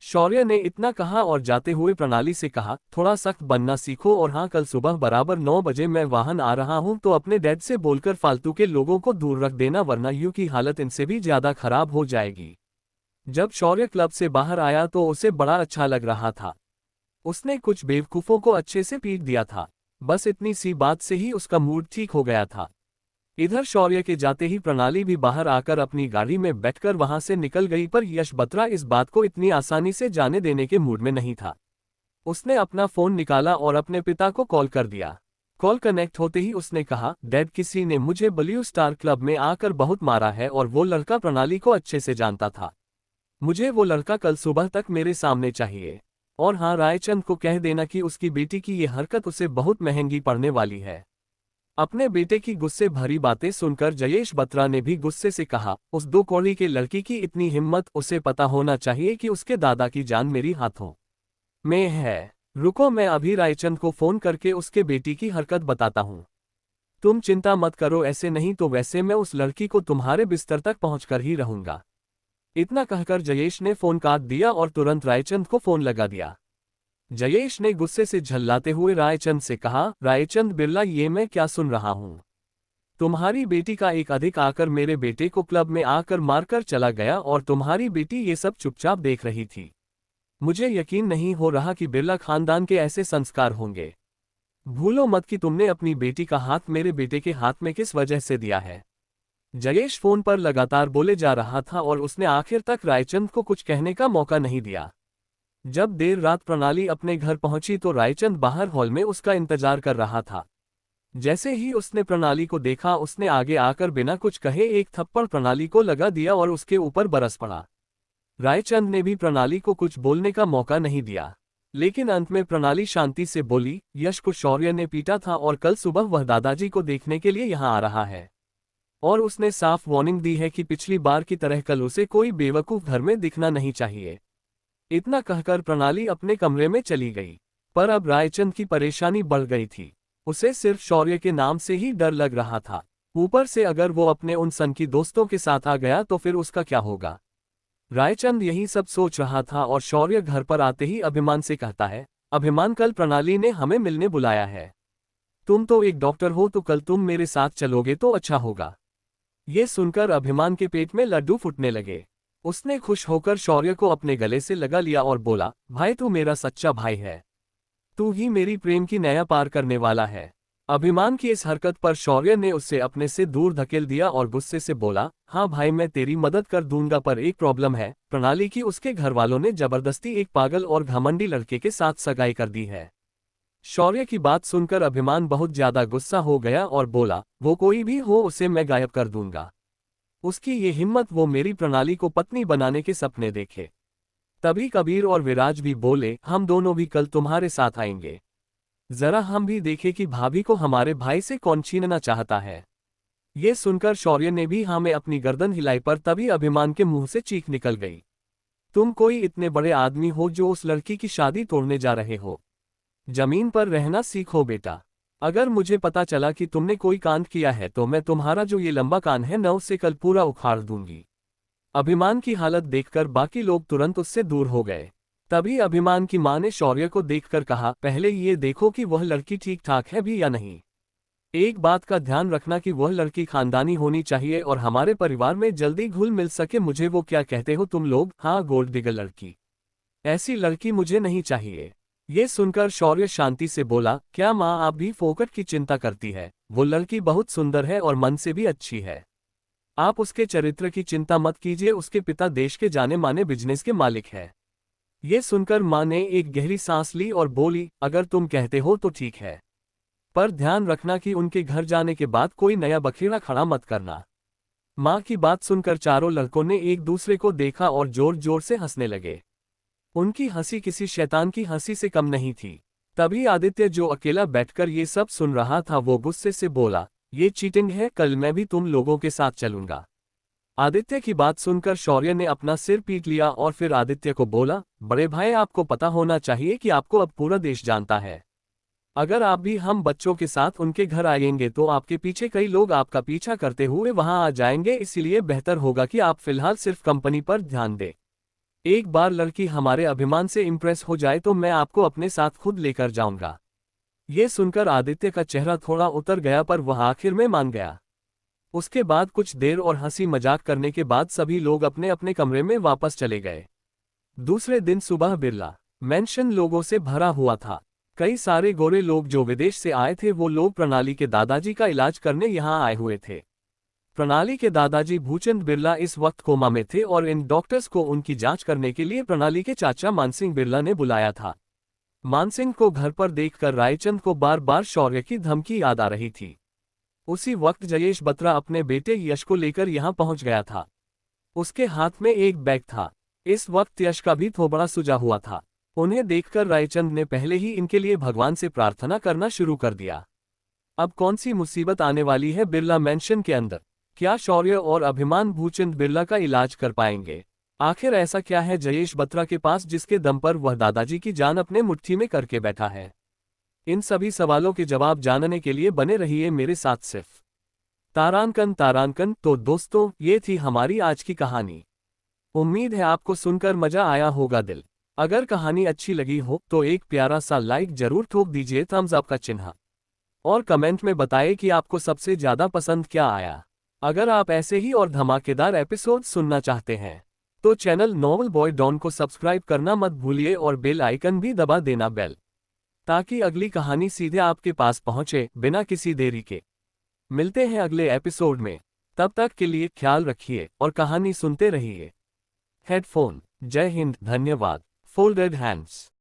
शौर्य ने इतना कहा और जाते हुए प्रणाली से कहा, थोड़ा सख्त बनना सीखो और हाँ, कल सुबह बराबर 9 बजे मैं वाहन आ रहा हूं, तो अपने डैड से बोलकर फालतू के लोगों को दूर रख देना, वरना यूं की हालत इनसे भी ज्यादा खराब हो जाएगी। जब शौर्य क्लब से बाहर आया तो उसे बड़ा अच्छा लग रहा था। उसने कुछ बेवकूफों को अच्छे से पीट दिया था। बस इतनी सी बात से ही उसका मूड ठीक हो गया था। इधर शौर्य के जाते ही प्रणाली भी बाहर आकर अपनी गाड़ी में बैठकर वहां से निकल गई, पर यश बत्रा इस बात को इतनी आसानी से जाने देने के मूड में नहीं था। उसने अपना फोन निकाला और अपने पिता को कॉल कर दिया। कॉल कनेक्ट होते ही उसने कहा, डैड, किसी ने मुझे ब्लू स्टार क्लब में आकर बहुत मारा है और वो लड़का प्रणाली को अच्छे से जानता था। मुझे वो लड़का कल सुबह तक मेरे सामने चाहिए। और हाँ, रायचंद को कह देना कि उसकी बेटी की ये हरकत उसे बहुत महंगी पड़ने वाली है। अपने बेटे की गुस्से भरी बातें सुनकर जयेश बत्रा ने भी गुस्से से कहा, उस 2 कौड़ी के लड़की की इतनी हिम्मत, उसे पता होना चाहिए कि उसके दादा की जान मेरी हाथों में है। रुको, मैं अभी रायचंद को फोन करके उसके बेटी की हरकत बताता हूँ। तुम चिंता मत करो, ऐसे नहीं तो वैसे मैं उस लड़की को तुम्हारे बिस्तर तक पहुंचकर ही रहूंगा। इतना कहकर जयेश ने फोन काट दिया और तुरंत रायचंद को फोन लगा दिया। जयेश ने गुस्से से झल्लाते हुए रायचंद से कहा, रायचंद बिरला, ये मैं क्या सुन रहा हूं? तुम्हारी बेटी का एक अधिक आकर मेरे बेटे को क्लब में आकर मारकर चला गया और तुम्हारी बेटी ये सब चुपचाप देख रही थी। मुझे यकीन नहीं हो रहा कि बिरला खानदान के ऐसे संस्कार होंगे। भूलो मत कि तुमने अपनी बेटी का हाथ मेरे बेटे के हाथ में किस वजह से दिया है। जयेश फोन पर लगातार बोले जा रहा था और उसने आखिर तक रायचंद को कुछ कहने का मौका नहीं दिया। जब देर रात प्रणाली अपने घर पहुंची तो रायचंद बाहर हॉल में उसका इंतजार कर रहा था। जैसे ही उसने प्रणाली को देखा, उसने आगे आकर बिना कुछ कहे एक थप्पड़ प्रणाली को लगा दिया और उसके ऊपर बरस पड़ा। रायचंद ने भी प्रणाली को कुछ बोलने का मौका नहीं दिया, लेकिन अंत में प्रणाली शांति से बोली, यश को शौर्य ने पीटा था और कल सुबह वह दादाजी को देखने के लिए यहाँ आ रहा है। और उसने साफ वार्निंग दी है कि पिछली बार की तरह कल उसे कोई बेवकूफ घर में दिखना नहीं चाहिए। इतना कहकर प्रणाली अपने कमरे में चली गई। पर अब रायचंद की परेशानी बढ़ गई थी। उसे सिर्फ शौर्य के नाम से ही डर लग रहा था। ऊपर से अगर वो अपने उन सनकी दोस्तों के साथ आ गया तो फिर उसका क्या होगा। रायचंद यही सब सोच रहा था और शौर्य घर पर आते ही अभिमान से कहता है, अभिमान, कल प्रणाली ने हमें मिलने बुलाया है। तुम तो एक डॉक्टर हो, तो कल तुम मेरे साथ चलोगे तो अच्छा होगा। ये सुनकर अभिमान के पेट में लड्डू फूटने लगे। उसने खुश होकर शौर्य को अपने गले से लगा लिया और बोला, भाई तू मेरा सच्चा भाई है। तू ही मेरी प्रेम की नया पार करने वाला है। अभिमान की इस हरकत पर शौर्य ने उससे अपने से दूर धकेल दिया और गुस्से से बोला, हाँ भाई मैं तेरी मदद कर दूंगा, पर एक प्रॉब्लम है। प्रणाली की उसके घर वालों ने जबरदस्ती एक पागल और घमंडी लड़के के साथ सगाई कर दी है। शौर्य की बात सुनकर अभिमान बहुत ज्यादा गुस्सा हो गया और बोला, वो कोई भी हो उसे मैं गायब कर दूंगा। उसकी ये हिम्मत, वो मेरी प्रणाली को पत्नी बनाने के सपने देखे। तभी कबीर और विराज भी बोले, हम दोनों भी कल तुम्हारे साथ आएंगे। जरा हम भी देखें कि भाभी को हमारे भाई से कौन छीनना चाहता है। ये सुनकर शौर्य ने भी हाँ में अपनी गर्दन हिलाई, पर तभी अभिमान के मुंह से चीख निकल गई। तुम कोई इतने बड़े आदमी हो जो उस लड़की की शादी तोड़ने जा रहे हो? जमीन पर रहना सीखो बेटा। अगर मुझे पता चला कि तुमने कोई कांड किया है तो मैं तुम्हारा जो ये लंबा कान है न उससे कल पूरा उखाड़ दूंगी। अभिमान की हालत देखकर बाकी लोग तुरंत उससे दूर हो गए। तभी अभिमान की मां ने शौर्य को देखकर कहा, पहले ये देखो कि वह लड़की ठीक ठाक है भी या नहीं। एक बात का ध्यान रखना कि वह लड़की खानदानी होनी चाहिए और हमारे परिवार में जल्दी घुल मिल सके। मुझे वो क्या कहते हो तुम लोग? हाँ, गोल्ड डिगर लड़की। ऐसी लड़की मुझे नहीं चाहिए। ये सुनकर शौर्य शांति से बोला, क्या माँ आप भी फोकट की चिंता करती है? वो लड़की बहुत सुंदर है और मन से भी अच्छी है। आप उसके चरित्र की चिंता मत कीजिए, उसके पिता देश के जाने माने बिजनेस के मालिक है। ये सुनकर माँ ने एक गहरी सांस ली और बोली, अगर तुम कहते हो तो ठीक है, पर ध्यान रखना कि उनके घर जाने के बाद कोई नया बखेड़ा खड़ा मत करना। माँ की बात सुनकर चारों लड़कों ने एक दूसरे को देखा और जोर जोर से हंसने लगे। उनकी हंसी किसी शैतान की हंसी से कम नहीं थी। तभी आदित्य, जो अकेला बैठकर ये सब सुन रहा था, वो गुस्से से बोला, ये चीटिंग है, कल मैं भी तुम लोगों के साथ चलूंगा। आदित्य की बात सुनकर शौर्य ने अपना सिर पीट लिया और फिर आदित्य को बोला, बड़े भाई आपको पता होना चाहिए कि आपको अब पूरा देश जानता है। अगर आप भी हम बच्चों के साथ उनके घर आएंगे तो आपके पीछे कई लोग आपका पीछा करते हुए वहां आ जाएंगे, इसलिए बेहतर होगा कि आप फिलहाल सिर्फ कंपनी पर ध्यान दें। एक बार लड़की हमारे अभिमान से इम्प्रेस हो जाए तो मैं आपको अपने साथ खुद लेकर जाऊंगा। ये सुनकर आदित्य का चेहरा थोड़ा उतर गया, पर वह आखिर में मान गया। उसके बाद कुछ देर और हंसी मजाक करने के बाद सभी लोग अपने अपने कमरे में वापस चले गए। दूसरे दिन सुबह बिरला मैंशन लोगों से भरा हुआ था। कई सारे गोरे लोग जो विदेश से आए थे, वो लोग प्रणाली के दादाजी का इलाज करने यहाँ आए हुए थे। प्रणाली के दादाजी भूचंद बिरला इस वक्त कोमा में थे और इन डॉक्टर्स को उनकी जांच करने के लिए प्रणाली के चाचा मानसिंह बिरला ने बुलाया था। मानसिंह को घर पर देखकर रायचंद को बार बार शौर्य की धमकी याद आ रही थी। उसी वक्त जयेश बत्रा अपने बेटे यश को लेकर यहाँ पहुंच गया था। उसके हाथ में एक बैग था। इस वक्त यश का भी थोबड़ा सुजा हुआ था। उन्हें देखकर रायचंद ने पहले ही इनके लिए भगवान से प्रार्थना करना शुरू कर दिया। अब कौन सी मुसीबत आने वाली है बिरला मैंशन के अंदर? क्या शौर्य और अभिमान भूचंद बिरला का इलाज कर पाएंगे? आखिर ऐसा क्या है जयेश बत्रा के पास जिसके दम पर वह दादाजी की जान अपने मुट्ठी में करके बैठा है? इन सभी सवालों के जवाब जानने के लिए बने रहिए मेरे साथ सिर्फ तारांकन तारांकन। तो दोस्तों, ये थी हमारी आज की कहानी। उम्मीद है आपको सुनकर मजा आया होगा दिल। अगर कहानी अच्छी लगी हो तो एक प्यारा सा लाइक जरूर ठोक दीजिए, थम्स अप का चिन्ह, और कमेंट में बताइए कि आपको सबसे ज्यादा पसंद क्या आया। अगर आप ऐसे ही और धमाकेदार एपिसोड सुनना चाहते हैं तो चैनल नॉवल बॉय डॉन को सब्सक्राइब करना मत भूलिए और बेल आइकन भी दबा देना बेल, ताकि अगली कहानी सीधे आपके पास पहुंचे बिना किसी देरी के। मिलते हैं अगले एपिसोड में, तब तक के लिए ख्याल रखिए और कहानी सुनते रहिए। हेडफोन। जय हिंद, धन्यवाद। Folded hands.